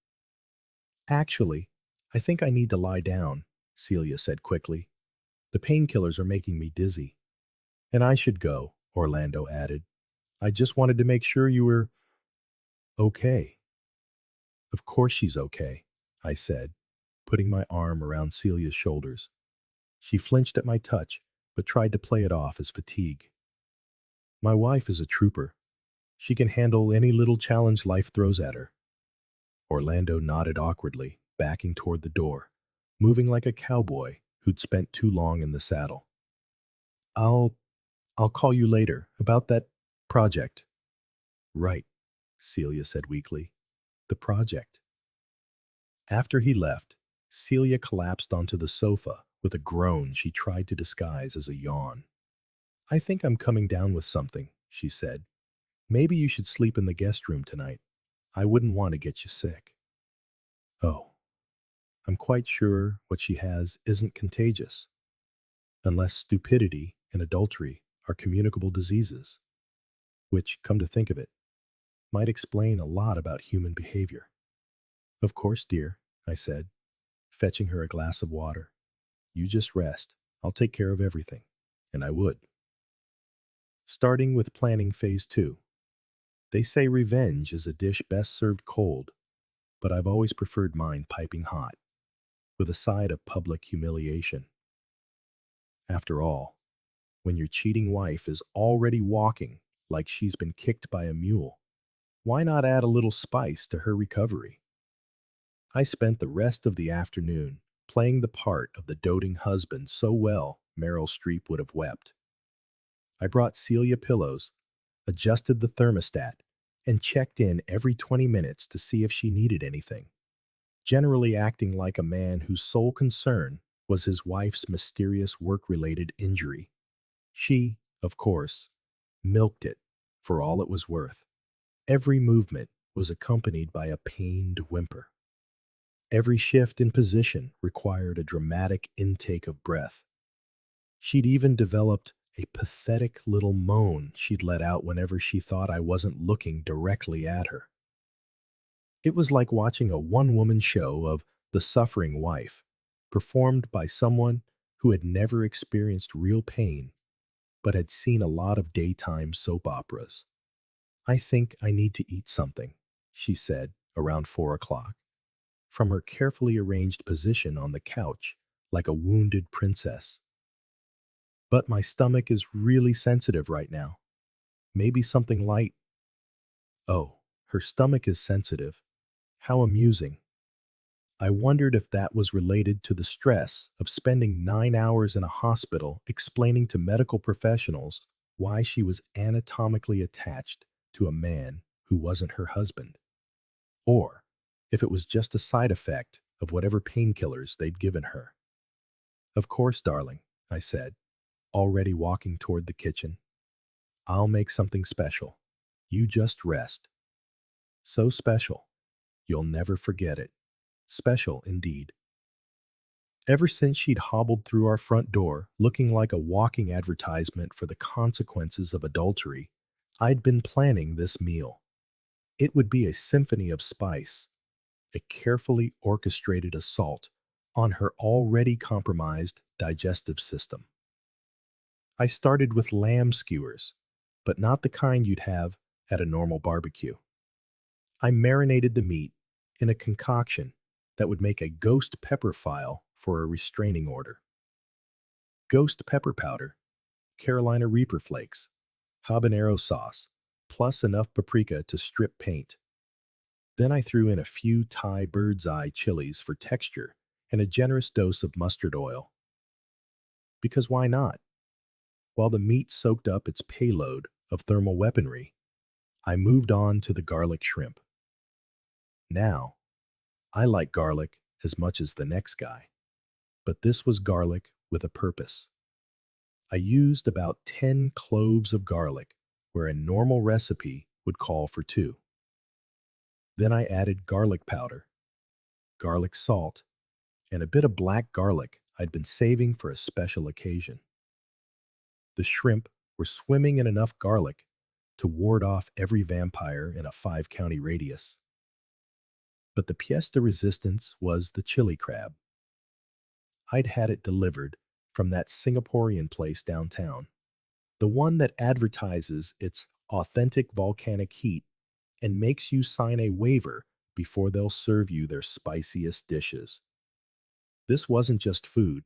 Actually, I think I need to lie down, Celia said quickly. The painkillers are making me dizzy. And I should go, Orlando added. I just wanted to make sure you were okay. Of course she's okay, I said, putting my arm around Celia's shoulders. She flinched at my touch, but tried to play it off as fatigue. My wife is a trooper. She can handle any little challenge life throws at her. Orlando nodded awkwardly, backing toward the door, moving like a cowboy who'd spent too long in the saddle. I'll I'll call you later about that project. Right, Celia said weakly. The project. After he left, Celia collapsed onto the sofa with a groan she tried to disguise as a yawn. I think I'm coming down with something, she said. Maybe you should sleep in the guest room tonight. I wouldn't want to get you sick. Oh, I'm quite sure what she has isn't contagious, unless stupidity and adultery are communicable diseases, which, come to think of it, might explain a lot about human behavior. Of course, dear, I said, fetching her a glass of water. You just rest. I'll take care of everything. And I would. Starting with planning phase 2. They say revenge is a dish best served cold, but I've always preferred mine piping hot, with a side of public humiliation. After all, when your cheating wife is already walking like she's been kicked by a mule, why not add a little spice to her recovery? I spent the rest of the afternoon playing the part of the doting husband so well Meryl Streep would have wept. I brought Celia pillows, adjusted the thermostat, and checked in every 20 minutes to see if she needed anything, generally acting like a man whose sole concern was his wife's mysterious work-related injury. She, of course, milked it for all it was worth. Every movement was accompanied by a pained whimper. Every shift in position required a dramatic intake of breath. She'd even developed a pathetic little moan she'd let out whenever she thought I wasn't looking directly at her. It was like watching a one-woman show of The Suffering Wife, performed by someone who had never experienced real pain but had seen a lot of daytime soap operas. "I think I need to eat something," she said around 4 o'clock, from her carefully arranged position on the couch like a wounded princess. "But my stomach is really sensitive right now. Maybe something light." Oh, her stomach is sensitive. How amusing. I wondered if that was related to the stress of spending 9 hours in a hospital explaining to medical professionals why she was anatomically attached to a man who wasn't her husband, or if it was just a side effect of whatever painkillers they'd given her. "Of course, darling," I said, already walking toward the kitchen. "I'll make something special. You just rest." So special, you'll never forget it. Special indeed. Ever since she'd hobbled through our front door, looking like a walking advertisement for the consequences of adultery, I'd been planning this meal. It would be a symphony of spice, a carefully orchestrated assault on her already compromised digestive system. I started with lamb skewers, but not the kind you'd have at a normal barbecue. I marinated the meat in a concoction that would make a ghost pepper file for a restraining order. Ghost pepper powder, Carolina Reaper flakes, habanero sauce, plus enough paprika to strip paint. Then I threw in a few Thai bird's eye chilies for texture and a generous dose of mustard oil. Because why not? While the meat soaked up its payload of thermal weaponry, I moved on to the garlic shrimp. Now, I like garlic as much as the next guy, but this was garlic with a purpose. I used about 10 cloves of garlic, where a normal recipe would call for 2. Then I added garlic powder, garlic salt, and a bit of black garlic I'd been saving for a special occasion. The shrimp were swimming in enough garlic to ward off every vampire in a 5-county radius. But the pièce de resistance was the chili crab. I'd had it delivered from that Singaporean place downtown, the one that advertises its authentic volcanic heat and makes you sign a waiver before they'll serve you their spiciest dishes. This wasn't just food,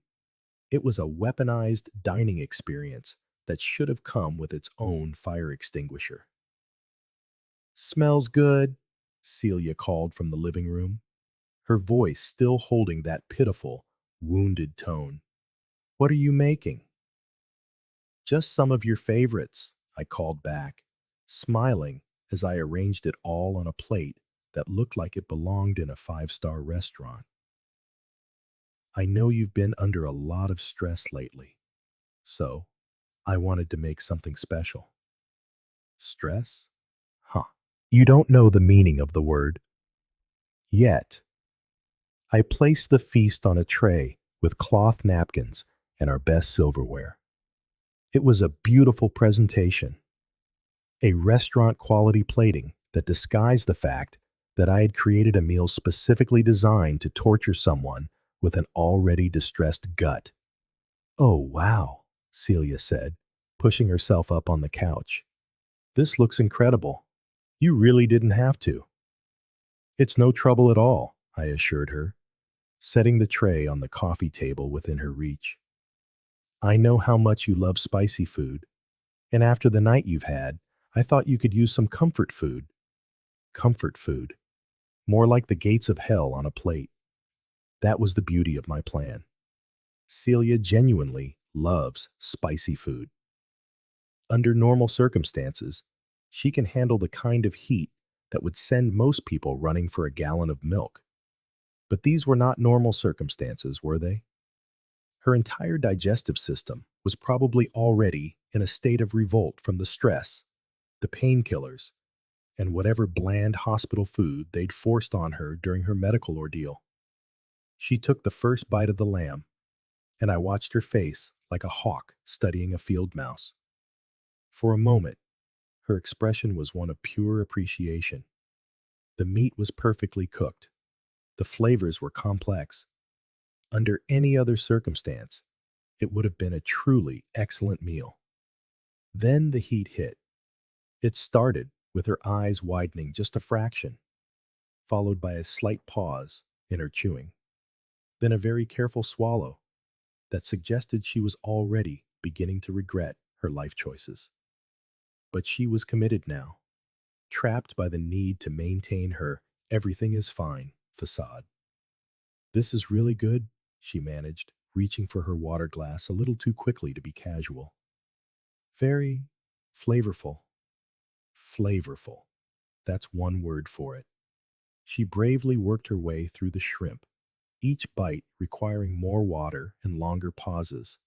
it was a weaponized dining experience that should have come with its own fire extinguisher. "Smells good," Celia called from the living room, her voice still holding that pitiful, wounded tone. "What are you making?" "Just some of your favorites," I called back, smiling as I arranged it all on a plate that looked like it belonged in a 5-star restaurant. "I know you've been under a lot of stress lately, so I wanted to make something special." "Stress? Huh. You don't know the meaning of the word." "Yet." I placed the feast on a tray with cloth napkins and our best silverware. It was a beautiful presentation, a restaurant-quality plating that disguised the fact that I had created a meal specifically designed to torture someone with an already distressed gut. "Oh, wow," Celia said, pushing herself up on the couch. "This looks incredible. You really didn't have to." "It's no trouble at all," I assured her, setting the tray on the coffee table within her reach. "I know how much you love spicy food, and after the night you've had, I thought you could use some comfort food." Comfort food. More like the gates of hell on a plate. That was the beauty of my plan. Celia genuinely loves spicy food. Under normal circumstances, she can handle the kind of heat that would send most people running for a gallon of milk. But these were not normal circumstances, were they? Her entire digestive system was probably already in a state of revolt from the stress, the painkillers, and whatever bland hospital food they'd forced on her during her medical ordeal. She took the first bite of the lamb, and I watched her face like a hawk studying a field mouse. For a moment, her expression was one of pure appreciation. The meat was perfectly cooked. The flavors were complex. Under any other circumstance, it would have been a truly excellent meal. Then the heat hit. It started with her eyes widening just a fraction, followed by a slight pause in her chewing, then a very careful swallow that suggested she was already beginning to regret her life choices. But she was committed now, trapped by the need to maintain her everything is fine facade. This is really good, she managed, reaching for her water glass a little too quickly to be casual. Very flavorful. Flavorful. That's one word for it. She bravely worked her way through the shrimp, each bite requiring more water and longer pauses.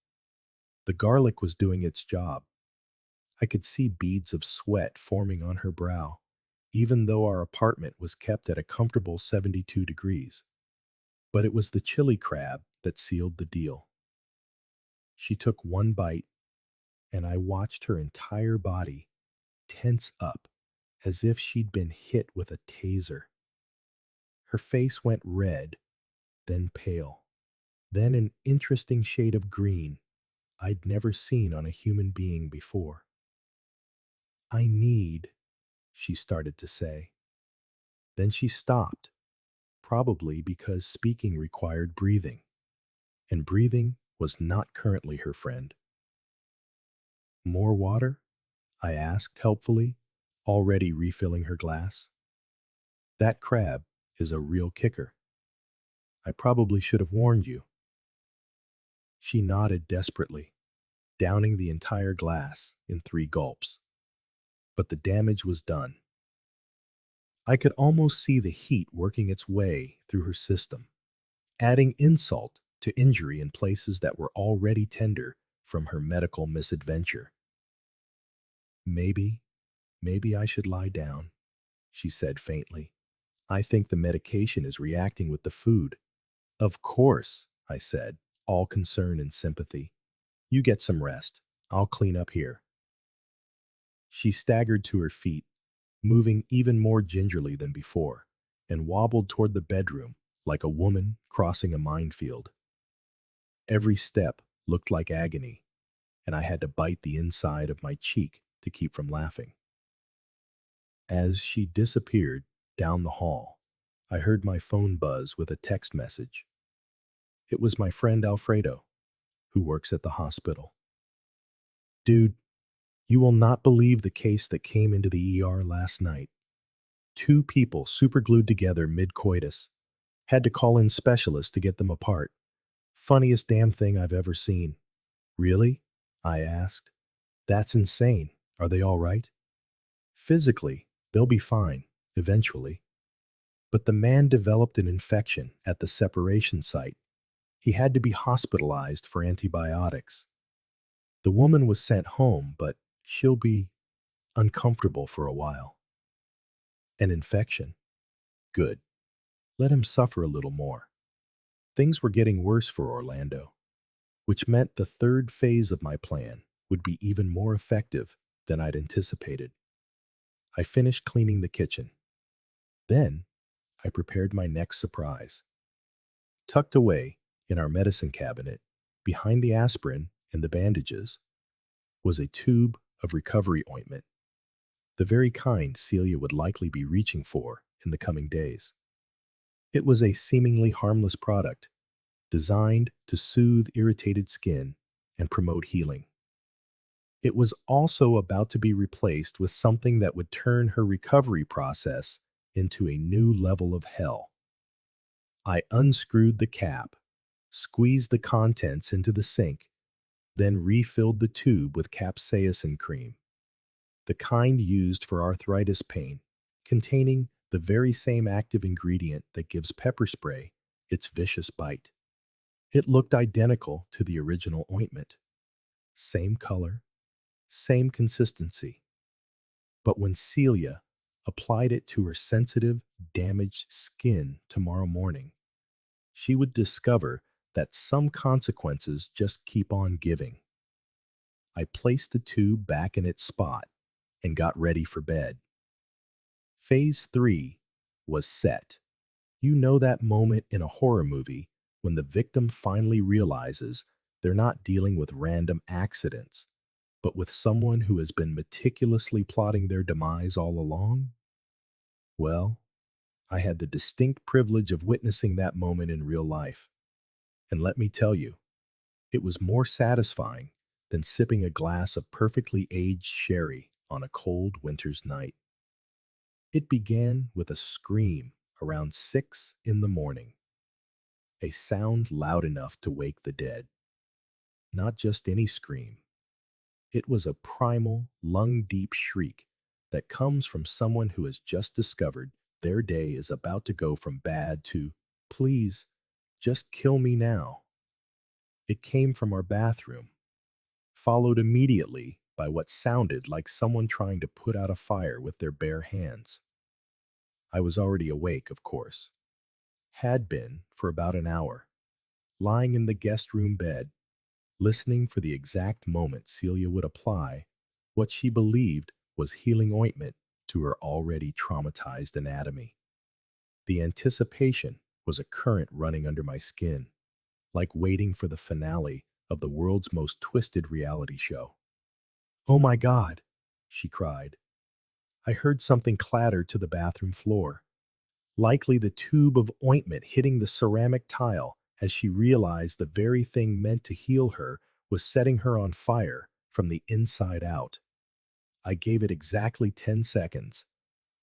The garlic was doing its job. I could see beads of sweat forming on her brow, even though our apartment was kept at a comfortable 72 degrees. But it was the chili crab that sealed the deal. She took one bite, and I watched her entire body tense up as if she'd been hit with a taser. Her face went red, then pale, then an interesting shade of green I'd never seen on a human being before. I need, she started to say. Then she stopped, probably because speaking required breathing, and breathing was not currently her friend. More water? I asked helpfully, already refilling her glass. That crab is a real kicker. I probably should have warned you. She nodded desperately, downing the entire glass in 3 gulps. But the damage was done. I could almost see the heat working its way through her system, adding insult to injury in places that were already tender from her medical misadventure. Maybe, maybe I should lie down, she said faintly. I think the medication is reacting with the food. Of course, I said, all concern and sympathy. You get some rest. I'll clean up here. She staggered to her feet, moving even more gingerly than before, and wobbled toward the bedroom like a woman crossing a minefield. Every step looked like agony, and I had to bite the inside of my cheek to keep from laughing. As she disappeared down the hall, I heard my phone buzz with a text message. It was my friend Alfredo, who works at the hospital. Dude, you will not believe the case that came into the ER last night. 2 people superglued together mid-coitus. Had to call in specialists to get them apart. Funniest damn thing I've ever seen. Really? I asked. That's insane. Are they all right? Physically, they'll be fine, eventually. But the man developed an infection at the separation site. He had to be hospitalized for antibiotics. The woman was sent home, but she'll be uncomfortable for a while. An infection? Good. Let him suffer a little more. Things were getting worse for Orlando, which meant the third phase of my plan would be even more effective than I'd anticipated. I finished cleaning the kitchen. Then, I prepared my next surprise. Tucked away in our medicine cabinet, behind the aspirin and the bandages, was a tube of recovery ointment, the very kind Celia would likely be reaching for in the coming days. It was a seemingly harmless product, designed to soothe irritated skin and promote healing. It was also about to be replaced with something that would turn her recovery process into a new level of hell. I unscrewed the cap, squeezed the contents into the sink, then refilled the tube with capsaicin cream, the kind used for arthritis pain, containing the very same active ingredient that gives pepper spray its vicious bite. It looked identical to the original ointment. Same color, same consistency. But when Celia applied it to her sensitive, damaged skin tomorrow morning, she would discover that some consequences just keep on giving. I placed the tube back in its spot and got ready for bed. Phase 3 was set. You know that moment in a horror movie when the victim finally realizes they're not dealing with random accidents, but with someone who has been meticulously plotting their demise all along? Well, I had the distinct privilege of witnessing that moment in real life. And let me tell you, it was more satisfying than sipping a glass of perfectly aged sherry on a cold winter's night. It began with a scream around 6 in the morning, a sound loud enough to wake the dead. Not just any scream, it was a primal, lung-deep shriek that comes from someone who has just discovered their day is about to go from bad to, please, just kill me now. It came from our bathroom, followed immediately by what sounded like someone trying to put out a fire with their bare hands. I was already awake, of course. Had been for about an hour, lying in the guest room bed, listening for the exact moment Celia would apply what she believed was healing ointment to her already traumatized anatomy. The anticipation was a current running under my skin, like waiting for the finale of the world's most twisted reality show. "Oh my God," she cried. I heard something clatter to the bathroom floor, likely the tube of ointment hitting the ceramic tile as she realized the very thing meant to heal her was setting her on fire from the inside out. I gave it exactly 10 seconds,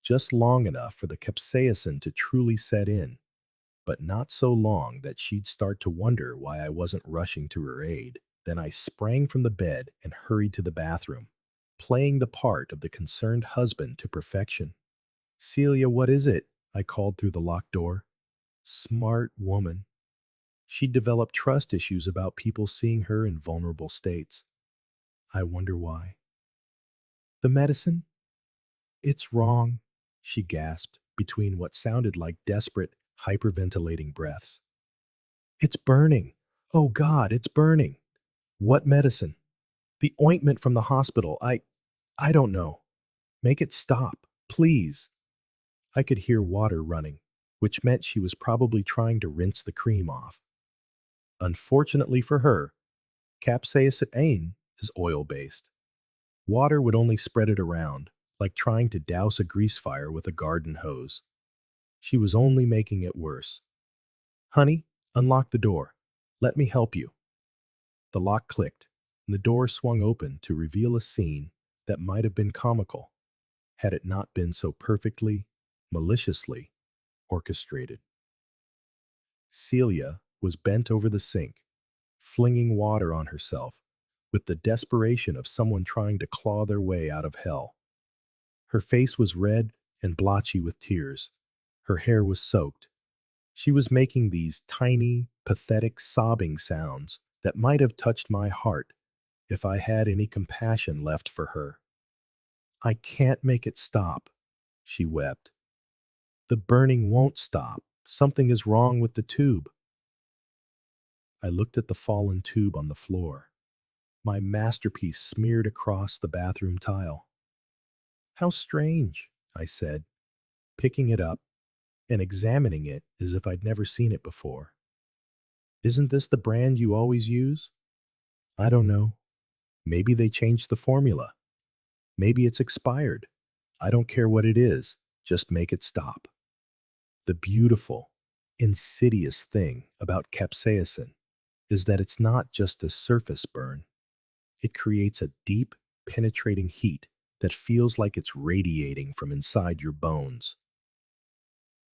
just long enough for the capsaicin to truly set in, but not so long that she'd start to wonder why I wasn't rushing to her aid. Then I sprang from the bed and hurried to the bathroom, playing the part of the concerned husband to perfection. "Celia, what is it?" I called through the locked door. Smart woman. She'd developed trust issues about people seeing her in vulnerable states. I wonder why. "The medicine? It's wrong," she gasped between what sounded like desperate, hyperventilating breaths. "It's burning. Oh God, it's burning." "What medicine?" "The ointment from the hospital. I don't know. Make it stop, please." I could hear water running, which meant she was probably trying to rinse the cream off. Unfortunately for her, capsaicin is oil-based. Water would only spread it around, like trying to douse a grease fire with a garden hose. She was only making it worse. "Honey, unlock the door. Let me help you." The lock clicked, and the door swung open to reveal a scene that might have been comical had it not been so perfectly, maliciously orchestrated. Celia was bent over the sink, flinging water on herself with the desperation of someone trying to claw their way out of hell. Her face was red and blotchy with tears. Her hair was soaked. She was making these tiny, pathetic sobbing sounds that might have touched my heart if I had any compassion left for her. "I can't make it stop," she wept. "The burning won't stop. Something is wrong with the tube." I looked at the fallen tube on the floor, my masterpiece smeared across the bathroom tile. "How strange," I said, picking it up and examining it as if I'd never seen it before. "Isn't this the brand you always use?" "I don't know. Maybe they changed the formula. Maybe it's expired. I don't care what it is. Just make it stop." The beautiful, insidious thing about capsaicin is that it's not just a surface burn. It creates a deep, penetrating heat that feels like it's radiating from inside your bones.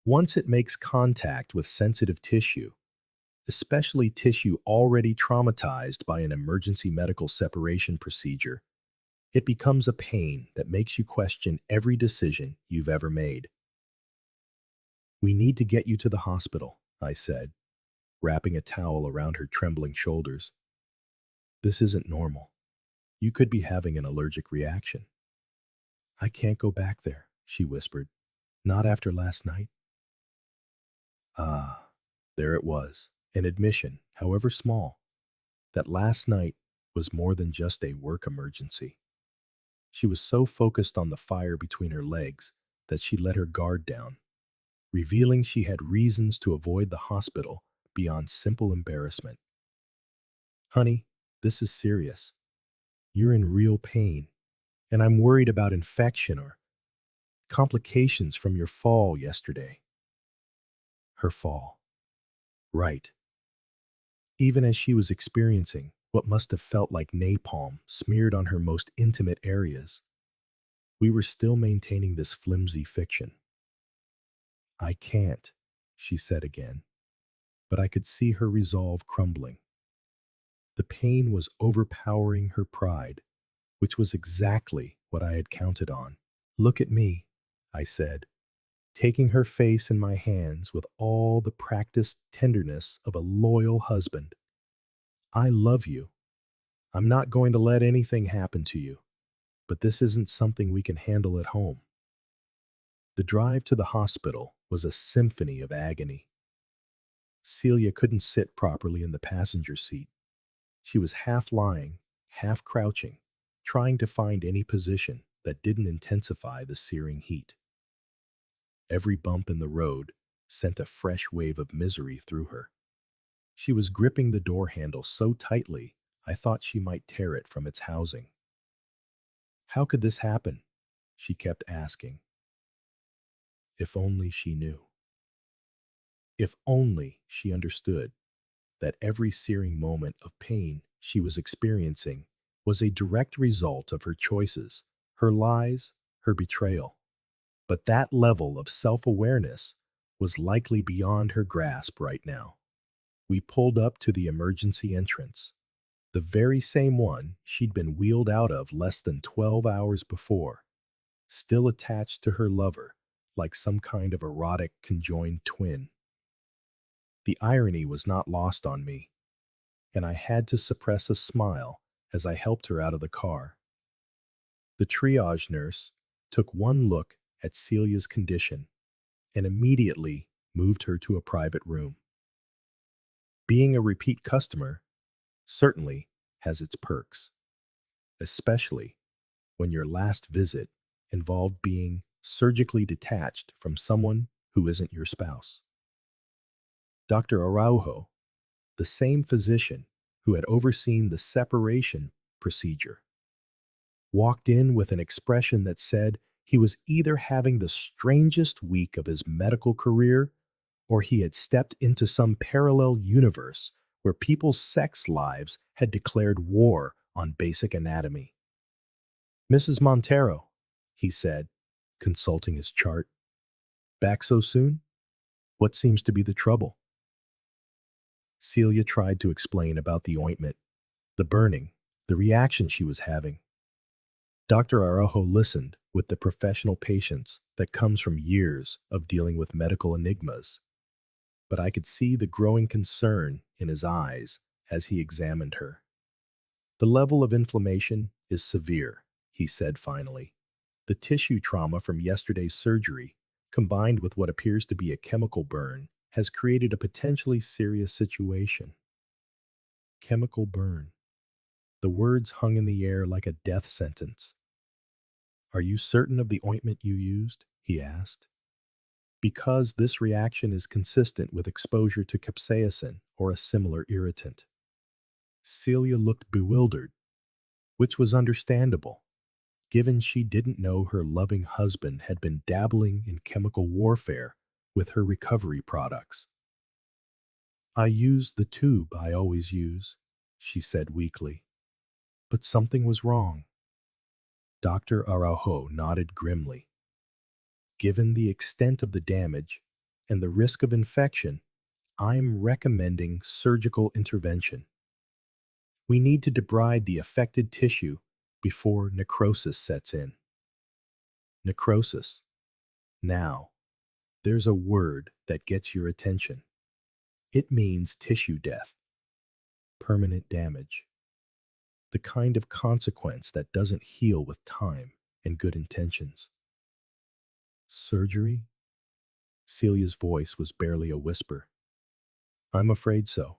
Once it makes contact with sensitive tissue, especially tissue already traumatized by an emergency medical separation procedure, it becomes a pain that makes you question every decision you've ever made. "We need to get you to the hospital," I said. wrapping a towel around her trembling shoulders. This isn't normal. You could be having an allergic reaction. I can't go back there, she whispered. Not after last night. Ah, there it was, an admission, however small, that last night was more than just a work emergency. She was so focused on the fire between her legs that she let her guard down, revealing she had reasons to avoid the hospital beyond simple embarrassment. Honey, this is serious. You're in real pain, and I'm worried about infection or complications from your fall yesterday. Her fall. Right. Even as she was experiencing what must have felt like napalm smeared on her most intimate areas, we were still maintaining this flimsy fiction. I can't, she said again, but I could see her resolve crumbling. The pain was overpowering her pride, which was exactly what I had counted on. Look at me, I said, taking her face in my hands with all the practiced tenderness of a loyal husband. I love you. I'm not going to let anything happen to you, but this isn't something we can handle at home. The drive to the hospital was a symphony of agony. Celia couldn't sit properly in the passenger seat. She was half lying, half crouching, trying to find any position that didn't intensify the searing heat. Every bump in the road sent a fresh wave of misery through her. She was gripping the door handle so tightly, I thought she might tear it from its housing. How could this happen? She kept asking. If only she knew. If only she understood that every searing moment of pain she was experiencing was a direct result of her choices, her lies, her betrayal. But that level of self-awareness was likely beyond her grasp right now. We pulled up to the emergency entrance, the very same one she'd been wheeled out of less than 12 hours before, still attached to her lover like some kind of erotic conjoined twin. The irony was not lost on me, and I had to suppress a smile as I helped her out of the car. The triage nurse took one look at Celia's condition and immediately moved her to a private room. Being a repeat customer certainly has its perks, especially when your last visit involved being surgically detached from someone who isn't your spouse. Dr. Araujo, the same physician who had overseen the separation procedure, walked in with an expression that said he was either having the strangest week of his medical career or he had stepped into some parallel universe where people's sex lives had declared war on basic anatomy. Mrs. Montero, he said, consulting his chart. Back so soon? What seems to be the trouble? Celia tried to explain about the ointment, the burning, the reaction she was having. Dr. Araujo listened with the professional patience that comes from years of dealing with medical enigmas. But I could see the growing concern in his eyes as he examined her. The level of inflammation is severe, he said finally. The tissue trauma from yesterday's surgery, combined with what appears to be a chemical burn, has created a potentially serious situation. Chemical burn. The words hung in the air like a death sentence. Are you certain of the ointment you used? He asked. Because this reaction is consistent with exposure to capsaicin or a similar irritant. Celia looked bewildered, which was understandable, given she didn't know her loving husband had been dabbling in chemical warfare with her recovery products. I use the tube I always use, she said weakly. But something was wrong. Dr. Araujo nodded grimly. Given the extent of the damage and the risk of infection, I'm recommending surgical intervention. We need to debride the affected tissue before necrosis sets in. Necrosis. Now, there's a word that gets your attention. It means tissue death, permanent damage, the kind of consequence that doesn't heal with time and good intentions. Surgery? Celia's voice was barely a whisper. I'm afraid so.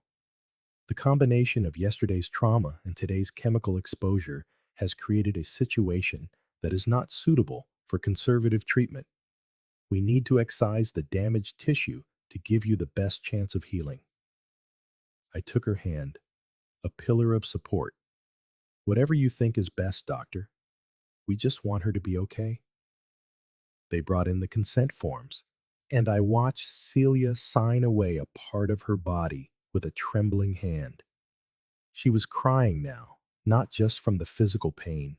The combination of yesterday's trauma and today's chemical exposure has created a situation that is not suitable for conservative treatment. We need to excise the damaged tissue to give you the best chance of healing. I took her hand, a pillar of support. Whatever you think is best, doctor. We just want her to be okay. They brought in the consent forms, and I watched Celia sign away a part of her body with a trembling hand. She was crying now, not just from the physical pain,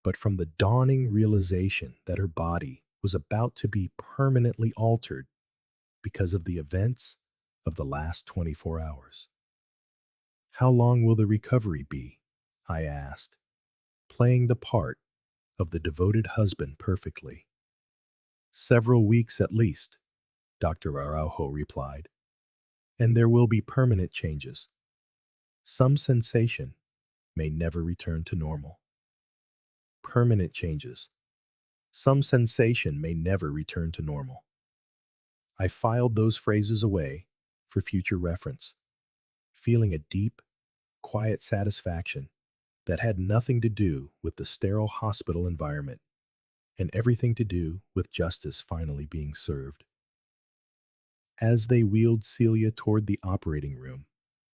but from the dawning realization that her body was about to be permanently altered because of the events of the last 24 hours. How long will the recovery be? I asked, playing the part of the devoted husband perfectly. Several weeks at least, Dr. Araujo replied, and there will be permanent changes. Some sensation may never return to normal. Permanent changes. Some sensation may never return to normal. I filed those phrases away for future reference, feeling a deep, quiet satisfaction that had nothing to do with the sterile hospital environment and everything to do with justice finally being served. As they wheeled Celia toward the operating room,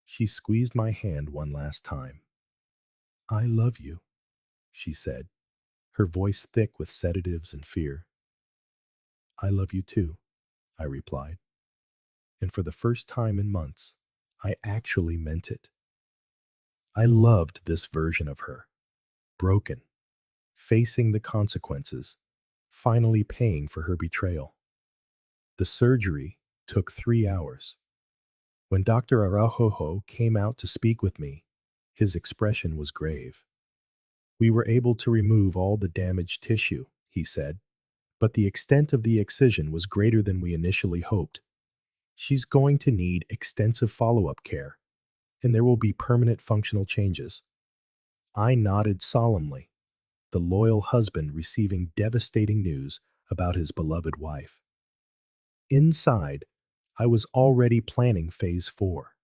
she squeezed my hand one last time. I love you, she said, her voice thick with sedatives and fear. I love you too, I replied. And for the first time in months, I actually meant it. I loved this version of her, broken, facing the consequences, finally paying for her betrayal. The surgery took 3 hours. When Dr. Araujo came out to speak with me, his expression was grave. We were able to remove all the damaged tissue, he said, but the extent of the excision was greater than we initially hoped. She's going to need extensive follow-up care, and there will be permanent functional changes. I nodded solemnly, the loyal husband receiving devastating news about his beloved wife. Inside, I was already planning phase 4.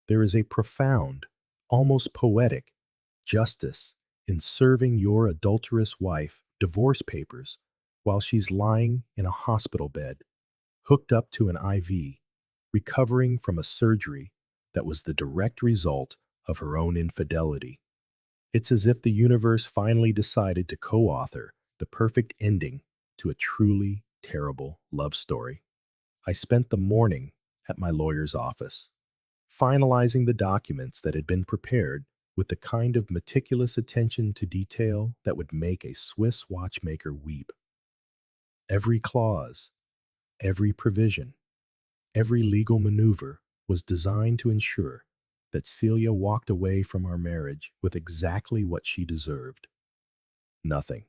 There is a profound, almost poetic, justice in serving your adulterous wife divorce papers while she's lying in a hospital bed, hooked up to an IV, recovering from a surgery that was the direct result of her own infidelity. It's as if the universe finally decided to co-author the perfect ending to a truly terrible love story. I spent the morning at my lawyer's office, finalizing the documents that had been prepared with the kind of meticulous attention to detail that would make a Swiss watchmaker weep. Every clause, every provision, every legal maneuver was designed to ensure that Celia walked away from our marriage with exactly what she deserved. Nothing.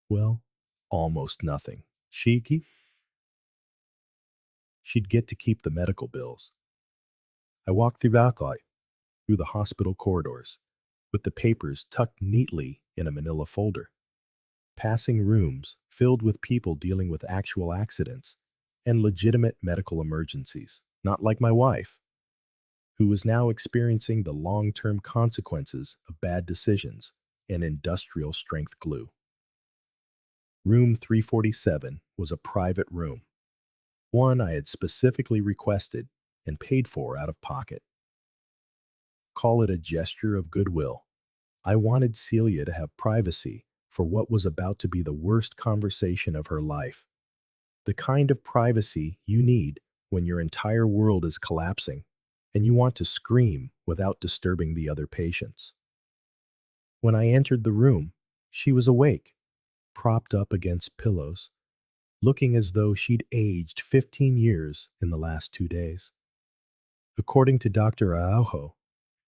Well, almost nothing. She'd get to keep the medical bills. I walked through the hospital corridors, with the papers tucked neatly in a manila folder, passing rooms filled with people dealing with actual accidents and legitimate medical emergencies, not like my wife, who was now experiencing the long-term consequences of bad decisions and industrial strength glue. Room 347 was a private room, one I had specifically requested and paid for out of pocket. Call it a gesture of goodwill. I wanted Celia to have privacy for what was about to be the worst conversation of her life. The kind of privacy you need when your entire world is collapsing and you want to scream without disturbing the other patients. When I entered the room, she was awake, propped up against pillows, looking as though she'd aged 15 years in the last 2 days. According to Dr. Araujo,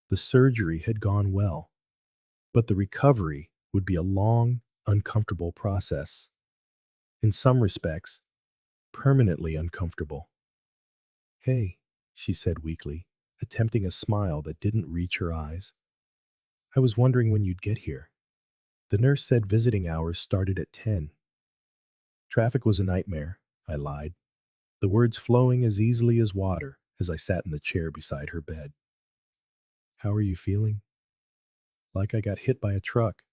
the surgery had gone well, but the recovery would be a long, uncomfortable process. In some respects, permanently uncomfortable. Hey, she said weakly, attempting a smile that didn't reach her eyes. I was wondering when you'd get here. The nurse said visiting hours started at 10. Traffic was a nightmare, I lied, the words flowing as easily as water as I sat in the chair beside her bed. How are you feeling? Like I got hit by a truck,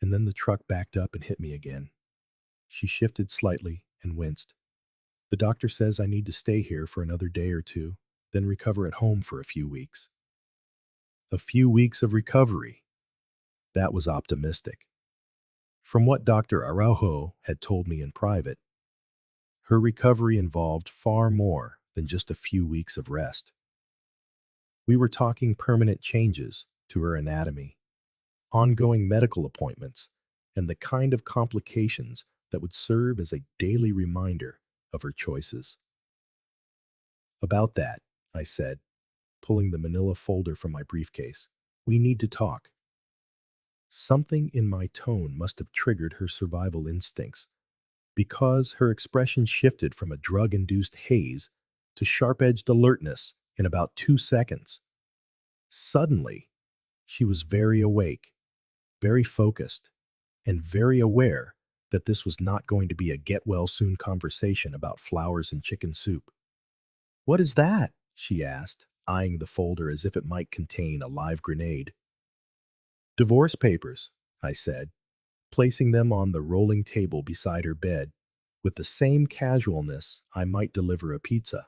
and then the truck backed up and hit me again. She shifted slightly and winced. The doctor says I need to stay here for another day or two, then recover at home for a few weeks. A few weeks of recovery. That was optimistic. From what Dr. Araujo had told me in private, her recovery involved far more than just a few weeks of rest. We were talking permanent changes to her anatomy, ongoing medical appointments, and the kind of complications that would serve as a daily reminder of her choices. About that, I said, pulling the manila folder from my briefcase. We need to talk. Something in my tone must have triggered her survival instincts, because her expression shifted from a drug-induced haze to sharp-edged alertness in about 2 seconds. Suddenly, she was very awake, very focused, and very aware that this was not going to be a get-well-soon conversation about flowers and chicken soup. What is that? She asked, eyeing the folder as if it might contain a live grenade. Divorce papers, I said, placing them on the rolling table beside her bed with the same casualness I might deliver a pizza.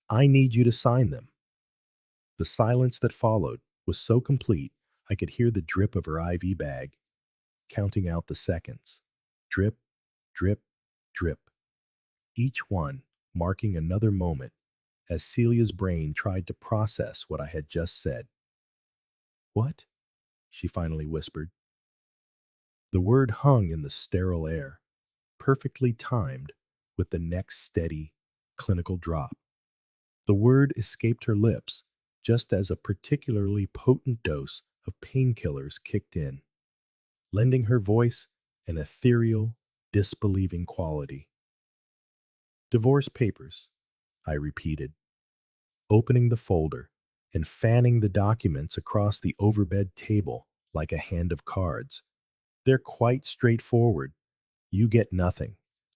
I need you to sign them. The silence that followed was so complete I could hear the drip of her IV bag, counting out the seconds. Drip, drip, drip. Each one marking another moment as Celia's brain tried to process what I had just said. What? She finally whispered. The word hung in the sterile air, perfectly timed with the next steady, clinical drop. The word escaped her lips just as a particularly potent dose of painkillers kicked in, lending her voice an ethereal, disbelieving quality. Divorce papers, I repeated, opening the folder and fanning the documents across the overbed table like a hand of cards. They're quite straightforward. You get nothing.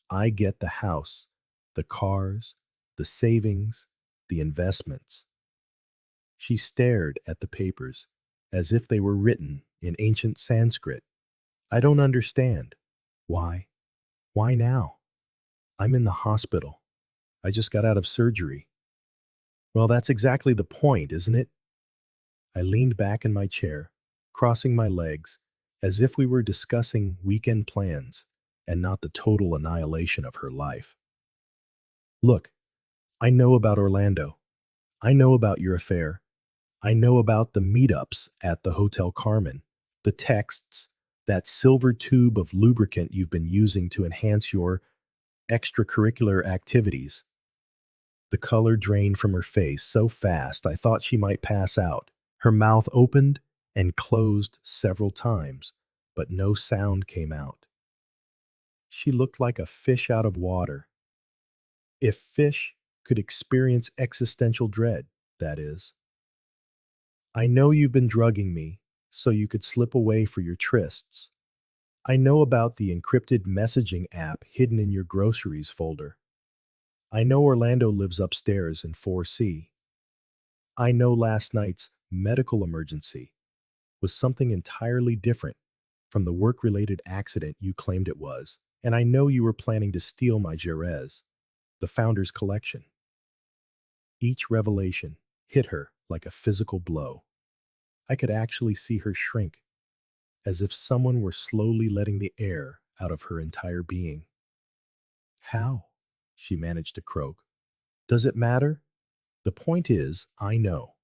I get the house, the cars, the savings, the investments. She stared at the papers as if they were written in ancient Sanskrit. I don't understand. Why? Why now? I'm in the hospital. I just got out of surgery. Well, that's exactly the point, isn't it? I leaned back in my chair, crossing my legs, as if we were discussing weekend plans and not the total annihilation of her life. Look, I know about Orlando. I know about your affair. I know about the meetups at the Hotel Carmen, the texts, that silver tube of lubricant you've been using to enhance your extracurricular activities. The color drained from her face so fast I thought she might pass out. Her mouth opened and closed several times, but no sound came out. She looked like a fish out of water. If fish could experience existential dread, that is. I know you've been drugging me so you could slip away for your trysts. I know about the encrypted messaging app hidden in your groceries folder. I know Orlando lives upstairs in 4C. I know last night's medical emergency was something entirely different from the work-related accident you claimed it was, and I know you were planning to steal my Jerez, the founder's collection. Each revelation hit her like a physical blow. I could actually see her shrink, as if someone were slowly letting the air out of her entire being. How? She managed to croak. Does it matter? The point is, I know.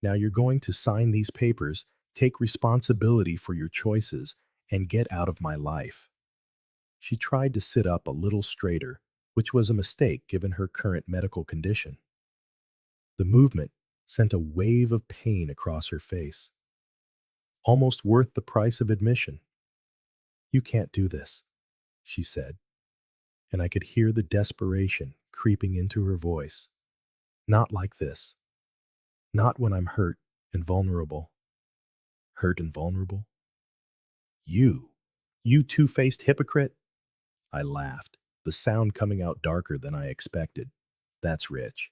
Now you're going to sign these papers, take responsibility for your choices, and get out of my life. She tried to sit up a little straighter, which was a mistake given her current medical condition. The movement sent a wave of pain across her face, almost worth the price of admission. You can't do this, she said, and I could hear the desperation creeping into her voice. Not like this. Not when I'm hurt and vulnerable. Hurt and vulnerable? You. You two-faced hypocrite? I laughed, the sound coming out darker than I expected. That's rich.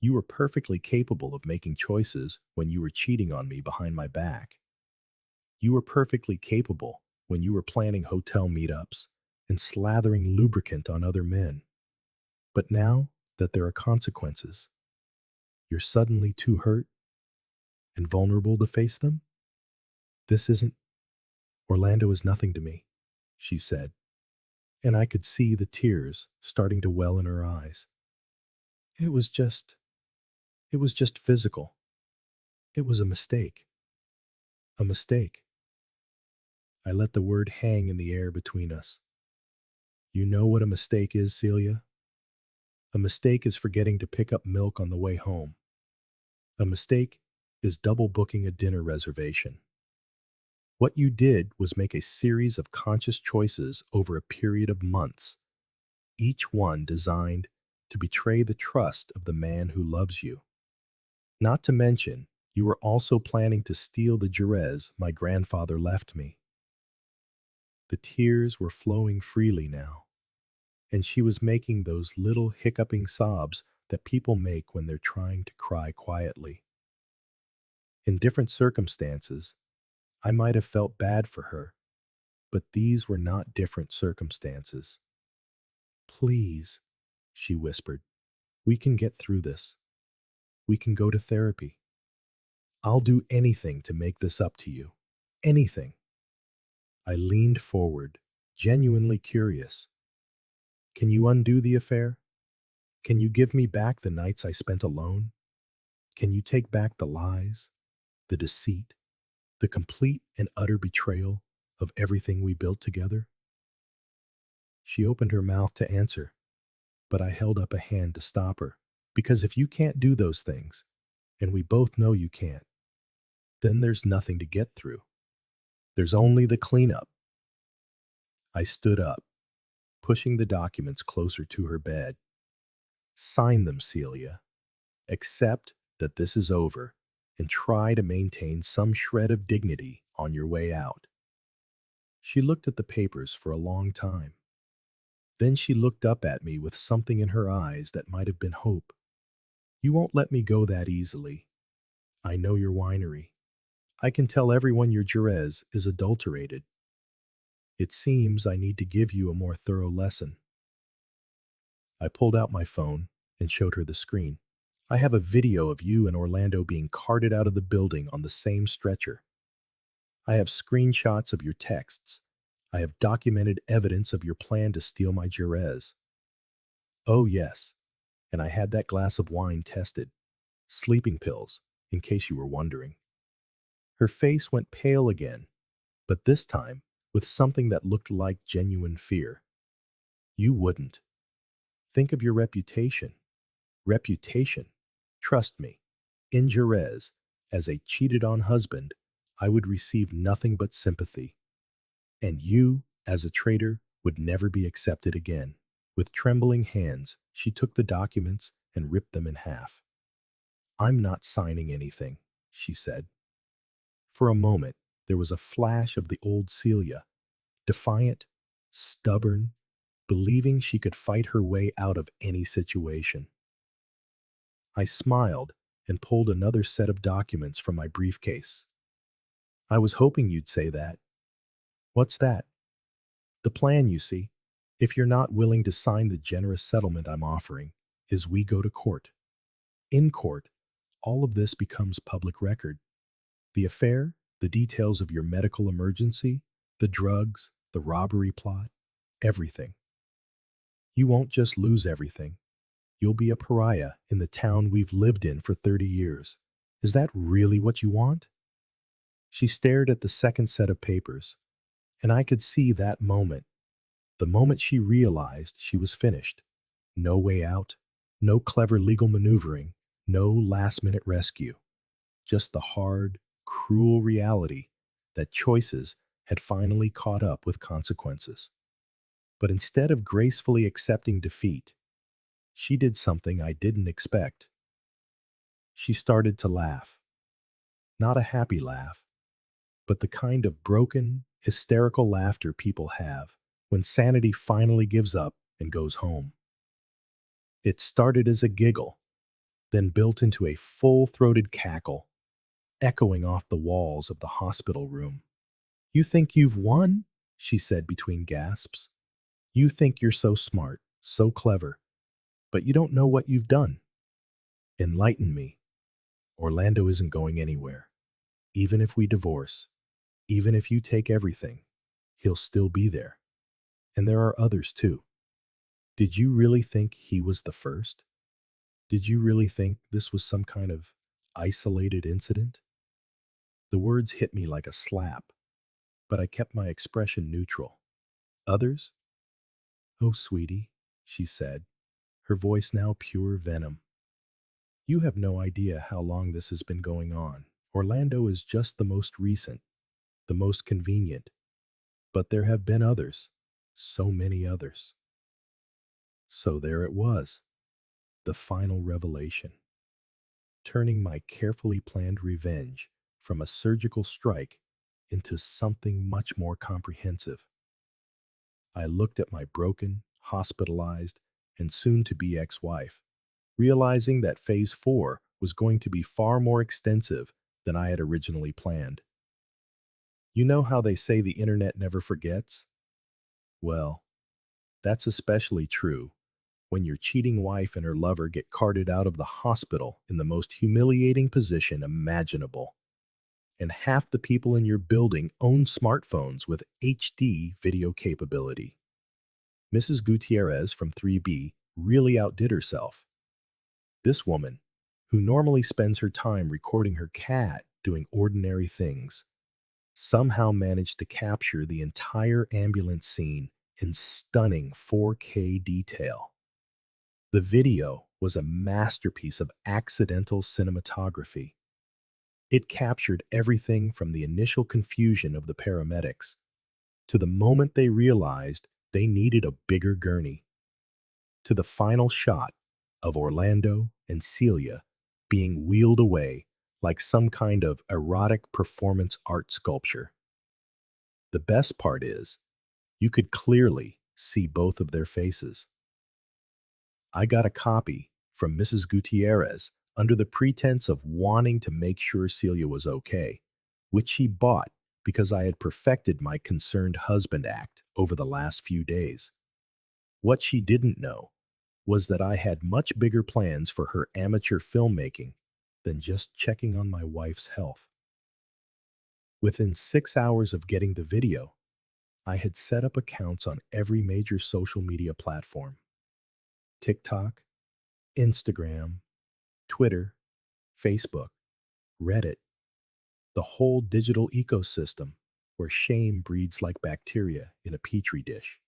You were perfectly capable of making choices when you were cheating on me behind my back. You were perfectly capable when you were planning hotel meetups and slathering lubricant on other men. But now that there are consequences, you're suddenly too hurt and vulnerable to face them? This isn't. Orlando is nothing to me, she said, and I could see the tears starting to well in her eyes. It was just, it was just physical. It was a mistake. A mistake. I let the word hang in the air between us. You know what a mistake is, Celia? A mistake is forgetting to pick up milk on the way home. A mistake is double booking a dinner reservation. What you did was make a series of conscious choices over a period of months, each one designed to betray the trust of the man who loves you. Not to mention, you were also planning to steal the Jerez my grandfather left me. The tears were flowing freely now, and she was making those little hiccuping sobs that people make when they're trying to cry quietly. In different circumstances, I might have felt bad for her, but these were not different circumstances. Please, she whispered, we can get through this. We can go to therapy. I'll do anything to make this up to you. Anything. I leaned forward, genuinely curious. Can you undo the affair? Can you give me back the nights I spent alone? Can you take back the lies, the deceit, the complete and utter betrayal of everything we built together? She opened her mouth to answer, but I held up a hand to stop her, because if you can't do those things, and we both know you can't, then there's nothing to get through. There's only the cleanup. I stood up, pushing the documents closer to her bed. Sign them, Celia. Accept that this is over, and try to maintain some shred of dignity on your way out. She looked at the papers for a long time. Then she looked up at me with something in her eyes that might have been hope. You won't let me go that easily. I know your winery. I can tell everyone your Jerez is adulterated. It seems I need to give you a more thorough lesson. I pulled out my phone and showed her the screen. I have a video of you and Orlando being carted out of the building on the same stretcher. I have screenshots of your texts. I have documented evidence of your plan to steal my Jerez. Oh, yes, and I had that glass of wine tested. Sleeping pills, in case you were wondering. Her face went pale again, but this time with something that looked like genuine fear. You wouldn't. Think of your reputation. Reputation. Trust me, in Jerez, as a cheated-on husband, I would receive nothing but sympathy. And you, as a traitor, would never be accepted again. With trembling hands, she took the documents and ripped them in half. I'm not signing anything, she said. For a moment, there was a flash of the old Celia, defiant, stubborn, believing she could fight her way out of any situation. I smiled and pulled another set of documents from my briefcase. I was hoping you'd say that. What's that? The plan, you see, if you're not willing to sign the generous settlement I'm offering, is we go to court. In court, all of this becomes public record. The affair, the details of your medical emergency, the drugs, the robbery plot, everything. You won't just lose everything. You'll be a pariah in the town we've lived in for 30 years. Is that really what you want? She stared at the second set of papers, and I could see that moment, the moment she realized she was finished. No way out, no clever legal maneuvering, no last-minute rescue. Just the hard, cruel reality that choices had finally caught up with consequences. But instead of gracefully accepting defeat, She did something I didn't expect. She started to laugh. Not a happy laugh, but the kind of broken, hysterical laughter people have when sanity finally gives up and goes home. It started as a giggle, then built into a full-throated cackle, echoing off the walls of the hospital room. "You think you've won?" she said between gasps. "You think you're so smart, so clever, but you don't know what you've done. Enlighten me. Orlando isn't going anywhere. Even if we divorce, even if you take everything, he'll still be there. And there are others too. Did you really think he was the first? Did you really think this was some kind of isolated incident?" The words hit me like a slap, but I kept my expression neutral. "Others? Oh, sweetie," she said, her voice now pure venom. "You have no idea how long this has been going on. Orlando is just the most recent, the most convenient. But there have been others, so many others." So there it was, the final revelation, turning my carefully planned revenge from a surgical strike into something much more comprehensive. I looked at my broken, hospitalized, and soon-to-be ex-wife, realizing that Phase 4 was going to be far more extensive than I had originally planned. You know how they say the internet never forgets? Well, that's especially true when your cheating wife and her lover get carted out of the hospital in the most humiliating position imaginable. And half the people in your building own smartphones with HD video capability. Mrs. Gutierrez from 3B really outdid herself. This woman, who normally spends her time recording her cat doing ordinary things, somehow managed to capture the entire ambulance scene in stunning 4K detail. The video was a masterpiece of accidental cinematography. It captured everything from the initial confusion of the paramedics to the moment they realized they needed a bigger gurney, to the final shot of Orlando and Celia being wheeled away like some kind of erotic performance art sculpture. The best part is, you could clearly see both of their faces. I got a copy from Mrs. Gutierrez under the pretense of wanting to make sure Celia was okay, which she bought because I had perfected my concerned husband act over the last few days. What she didn't know was that I had much bigger plans for her amateur filmmaking than just checking on my wife's health. Within 6 hours of getting the video, I had set up accounts on every major social media platform: TikTok, Instagram, Twitter, Facebook, Reddit, the whole digital ecosystem where shame breeds like bacteria in a petri dish.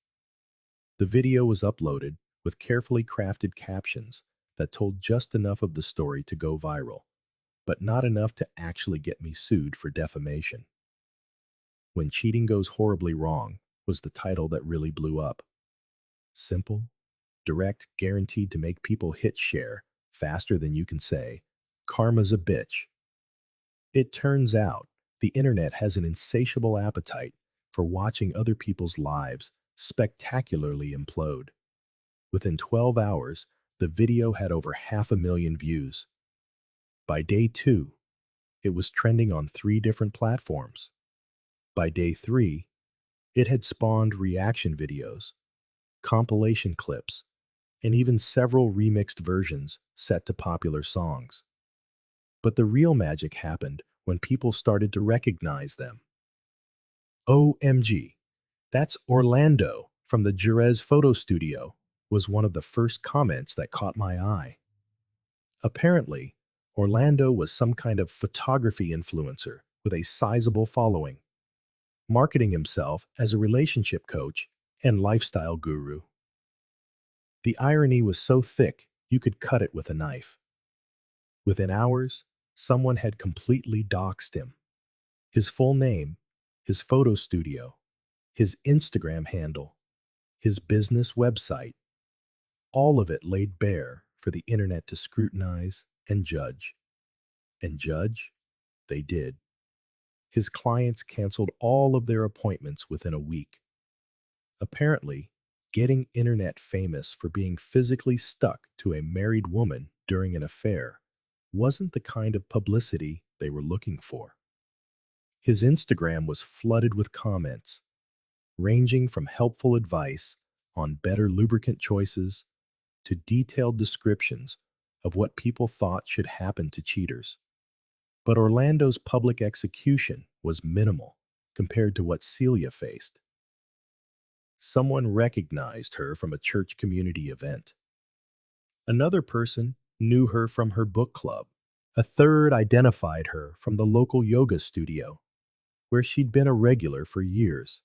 The video was uploaded with carefully crafted captions that told just enough of the story to go viral, but not enough to actually get me sued for defamation. "When Cheating Goes Horribly Wrong" was the title that really blew up. Simple, direct, guaranteed to make people hit share faster than you can say, "Karma's a bitch." It turns out the internet has an insatiable appetite for watching other people's lives spectacularly implode. Within 12 hours, the video had over 500,000 views. By day 2, it was trending on 3 different platforms. By day 3, it had spawned reaction videos, compilation clips, and even several remixed versions set to popular songs. But the real magic happened when people started to recognize them. "OMG, that's Orlando from the Jerez photo studio," was one of the first comments that caught my eye. Apparently, Orlando was some kind of photography influencer with a sizable following, marketing himself as a relationship coach and lifestyle guru. The irony was so thick you could cut it with a knife. Within hours, someone had completely doxed him. His full name, his photo studio, his Instagram handle, his business website. all of it laid bare for the internet to scrutinize and judge. And judge, they did. His clients canceled all of their appointments within a week. Apparently, getting internet famous for being physically stuck to a married woman during an affair wasn't the kind of publicity they were looking for. His Instagram was flooded with comments, ranging from helpful advice on better lubricant choices to detailed descriptions of what people thought should happen to cheaters. But Orlando's public execution was minimal compared to what Celia faced. Someone recognized her from a church community event. Another person knew her from her book club. A third identified her from the local yoga studio, where she'd been a regular for years.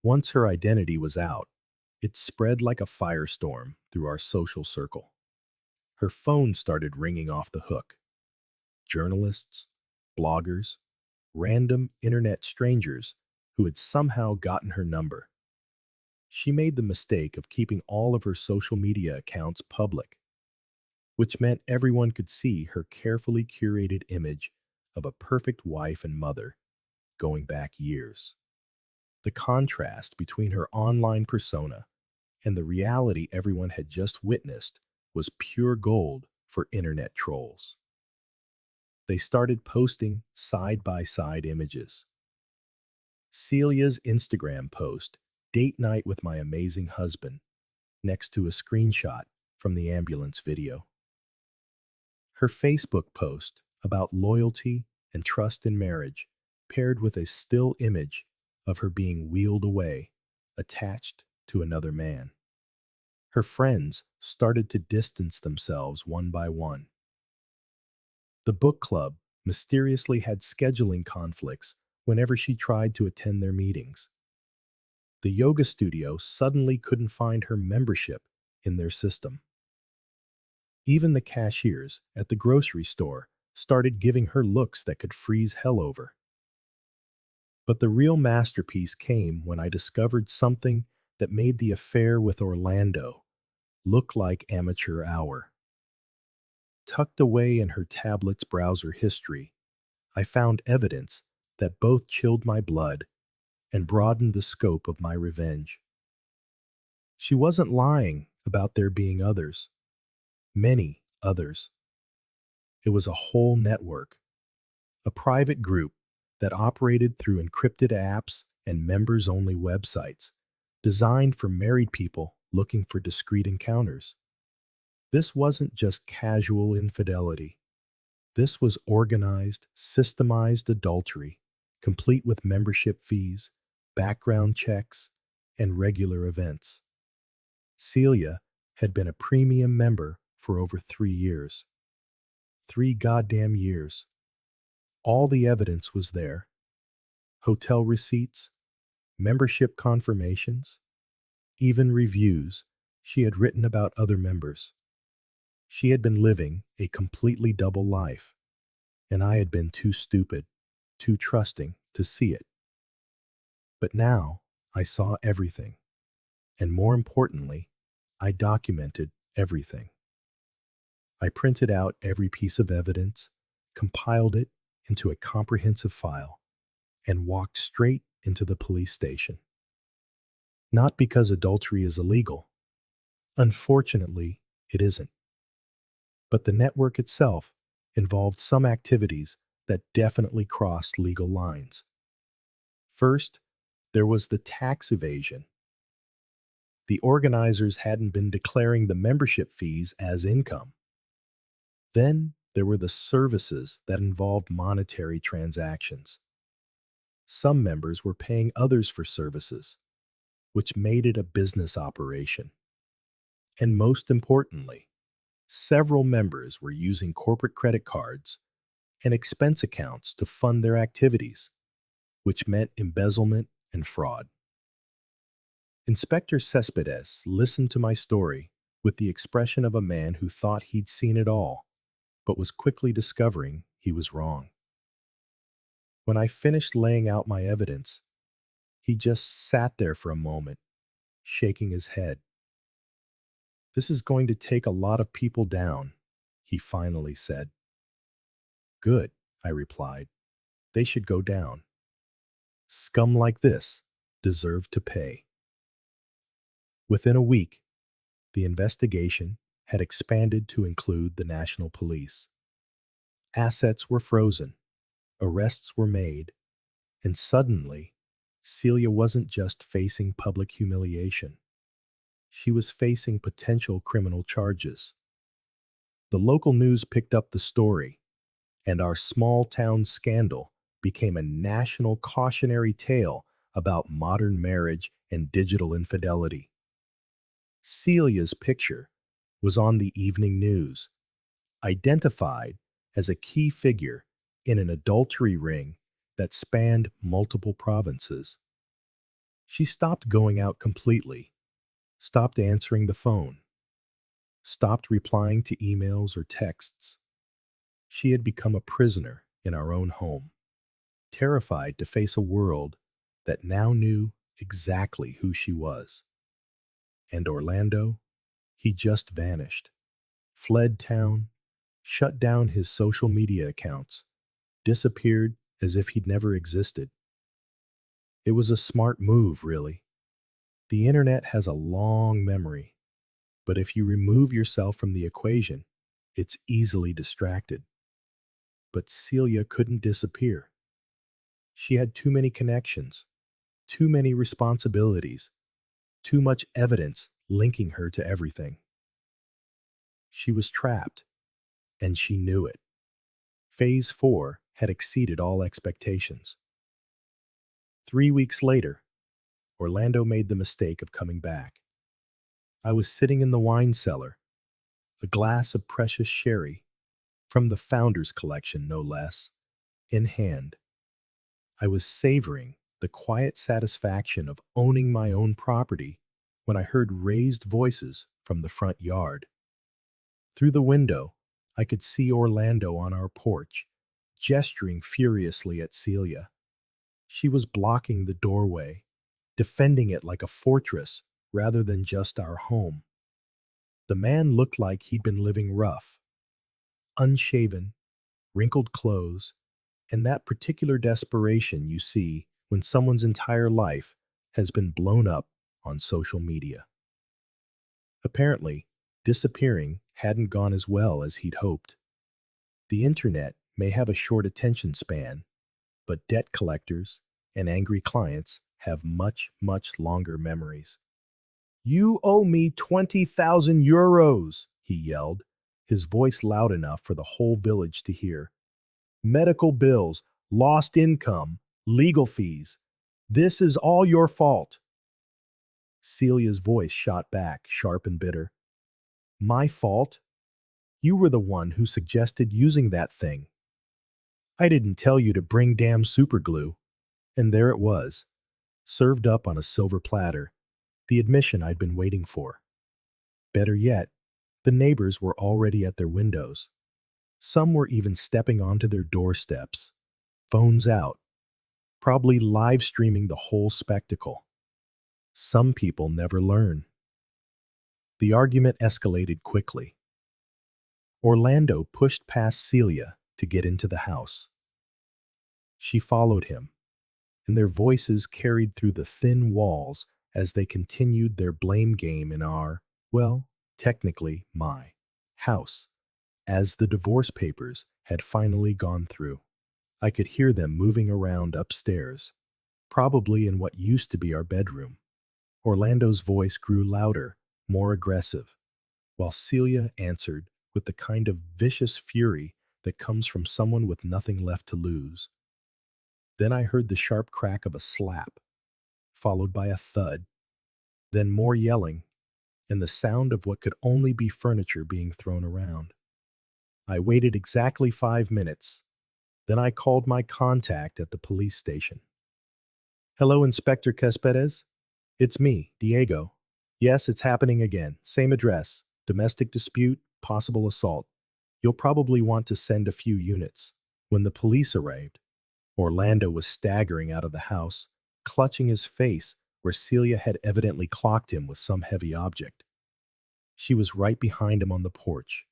Once her identity was out, it spread like a firestorm through our social circle. Her phone started ringing off the hook. Journalists, bloggers, random internet strangers who had somehow gotten her number. She made the mistake of keeping all of her social media accounts public, which meant everyone could see her carefully curated image of a perfect wife and mother going back years. The contrast between her online persona and the reality everyone had just witnessed was pure gold for internet trolls. They started posting side by side images. Celia's Instagram post, "Date night with my amazing husband," next to a screenshot from the ambulance video. Her Facebook post about loyalty and trust in marriage, paired with a still image of her being wheeled away, attached to another man. Her friends started to distance themselves one by one. The book club mysteriously had scheduling conflicts whenever she tried to attend their meetings. The yoga studio suddenly couldn't find her membership in their system. Even the cashiers at the grocery store started giving her looks that could freeze hell over. But the real masterpiece came when I discovered something that made the affair with Orlando look like amateur hour. Tucked away in her tablet's browser history, I found evidence that both chilled my blood and broadened the scope of my revenge. She wasn't lying about there being others, many others. It was a whole network, a private group that operated through encrypted apps and members only websites designed for married people looking for discreet encounters. This wasn't just casual infidelity. This was organized, systemized adultery, complete with membership fees, background checks, and regular events. Celia had been a premium member for over 3 years. 3 goddamn years. All the evidence was there. Hotel receipts, membership confirmations, even reviews she had written about other members. She had been living a completely double life, and I had been too stupid, too trusting to see it. But now I saw everything, and more importantly, I documented everything. I printed out every piece of evidence, compiled it into a comprehensive file, and walked straight into the police station. Not because adultery is illegal. Unfortunately, it isn't. But the network itself involved some activities that definitely crossed legal lines. First, there was the tax evasion. The organizers hadn't been declaring the membership fees as income. Then there were the services that involved monetary transactions. Some members were paying others for services, which made it a business operation. And most importantly, several members were using corporate credit cards and expense accounts to fund their activities, which meant embezzlement and fraud. Inspector Cespedes listened to my story with the expression of a man who thought he'd seen it all, but was quickly discovering he was wrong. When I finished laying out my evidence, he just sat there for a moment, shaking his head. This is going to take a lot of people down, he finally said. Good, I replied. They should go down. Scum like this deserve to pay. Within a week, the investigation had expanded to include the National Police. Assets were frozen, arrests were made, and suddenly, Celia wasn't just facing public humiliation. She was facing potential criminal charges. The local news picked up the story, and our small town scandal became a national cautionary tale about modern marriage and digital infidelity. Celia's picture was on the evening news, identified as a key figure in an adultery ring that spanned multiple provinces. She stopped going out completely, stopped answering the phone, stopped replying to emails or texts. She had become a prisoner in our own home, terrified to face a world that now knew exactly who she was. And Orlando, he just vanished, fled town, shut down his social media accounts, disappeared as if he'd never existed. It was a smart move, really. The internet has a long memory, but if you remove yourself from the equation, it's easily distracted. But Celia couldn't disappear. She had too many connections, too many responsibilities, too much evidence linking her to everything. She was trapped, and she knew it. Phase 4 had exceeded all expectations. 3 weeks later, Orlando made the mistake of coming back. I was sitting in the wine cellar, a glass of precious sherry, from the Founders Collection no less, in hand. I was savoring the quiet satisfaction of owning my own property when I heard raised voices from the front yard. Through the window, I could see Orlando on our porch, gesturing furiously at Celia. She was blocking the doorway, defending it like a fortress rather than just our home. The man looked like he'd been living rough, unshaven, wrinkled clothes, and that particular desperation you see when someone's entire life has been blown up on social media. Apparently, disappearing hadn't gone as well as he'd hoped. The internet may have a short attention span, but debt collectors and angry clients have much, much longer memories. You owe me 20,000 euros, he yelled, his voice loud enough for the whole village to hear. Medical bills, lost income, legal fees. This is all your fault. Celia's voice shot back, sharp and bitter. My fault? You were the one who suggested using that thing. I didn't tell you to bring damn superglue. And there it was, served up on a silver platter, the admission I'd been waiting for. Better yet, the neighbors were already at their windows. Some were even stepping onto their doorsteps, phones out, probably live streaming the whole spectacle. Some people never learn. The argument escalated quickly. Orlando pushed past Celia to get into the house. She followed him, and their voices carried through the thin walls as they continued their blame game in our, well, technically my, house, as the divorce papers had finally gone through. I could hear them moving around upstairs, probably in what used to be our bedroom. Orlando's voice grew louder, more aggressive, while Celia answered with the kind of vicious fury that comes from someone with nothing left to lose. Then I heard the sharp crack of a slap, followed by a thud, then more yelling, and the sound of what could only be furniture being thrown around. I waited exactly 5 minutes. Then I called my contact at the police station. Hello, Inspector Cespedes? It's me, Diego. Yes, it's happening again. Same address. Domestic dispute, possible assault. You'll probably want to send a few units. When the police arrived, Orlando was staggering out of the house, clutching his face where Celia had evidently clocked him with some heavy object. She was right behind him on the porch,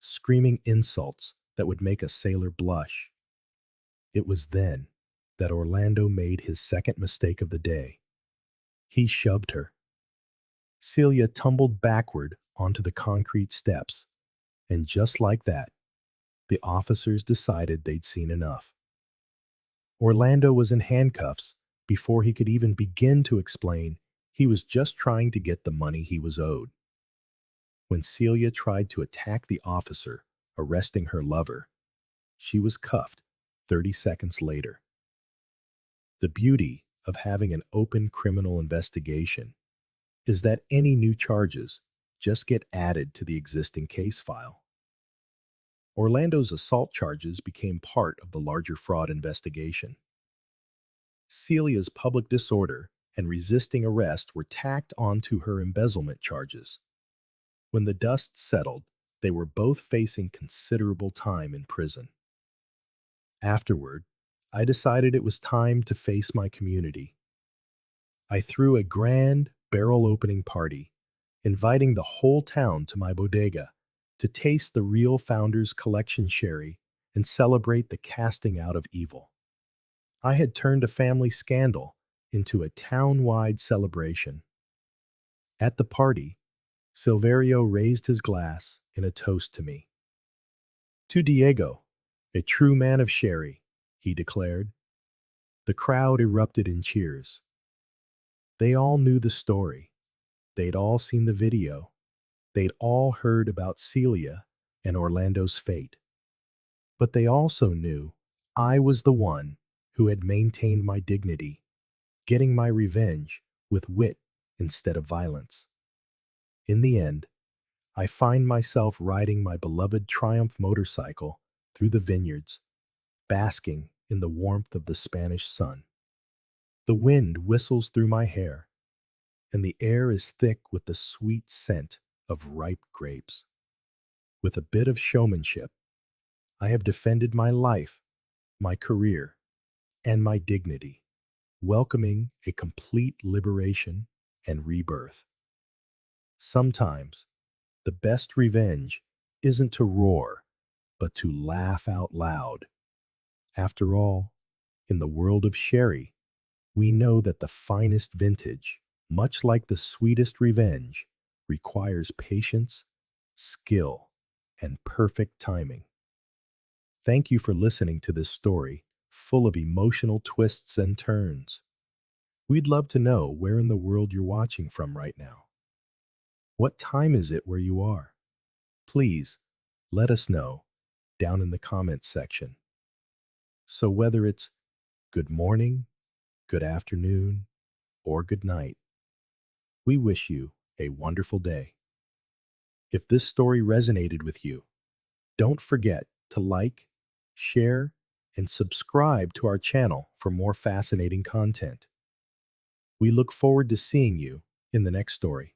screaming insults that would make a sailor blush. It was then that Orlando made his second mistake of the day. He shoved her. Celia tumbled backward onto the concrete steps, and just like that, the officers decided they'd seen enough. Orlando was in handcuffs before he could even begin to explain he was just trying to get the money he was owed. When Celia tried to attack the officer, arresting her lover, she was cuffed 30 seconds later. The beauty of having an open criminal investigation is that any new charges just get added to the existing case file. Orlando's assault charges became part of the larger fraud investigation. Celia's public disorder and resisting arrest were tacked onto her embezzlement charges. When the dust settled, they were both facing considerable time in prison. Afterward, I decided it was time to face my community. I threw a grand barrel opening party, inviting the whole town to my bodega to taste the real Founders Collection sherry and celebrate the casting out of evil. I had turned a family scandal into a town-wide celebration. At the party, Silverio raised his glass in a toast to me. To Diego, a true man of sherry, he declared. The crowd erupted in cheers. They all knew the story. They'd all seen the video. They'd all heard about Celia and Orlando's fate. But they also knew I was the one who had maintained my dignity, getting my revenge with wit instead of violence. In the end, I find myself riding my beloved Triumph motorcycle through the vineyards, basking in the warmth of the Spanish sun. The wind whistles through my hair, and the air is thick with the sweet scent of ripe grapes. With a bit of showmanship, I have defended my life, my career, and my dignity, welcoming a complete liberation and rebirth. Sometimes, the best revenge isn't to roar, but to laugh out loud. After all, in the world of sherry, we know that the finest vintage, much like the sweetest revenge, requires patience, skill, and perfect timing. Thank you for listening to this story, full of emotional twists and turns. We'd love to know where in the world you're watching from right now. What time is it where you are? Please let us know down in the comments section. So whether it's good morning, good afternoon, or good night, we wish you a wonderful day. If this story resonated with you, don't forget to like, share, and subscribe to our channel for more fascinating content. We look forward to seeing you in the next story.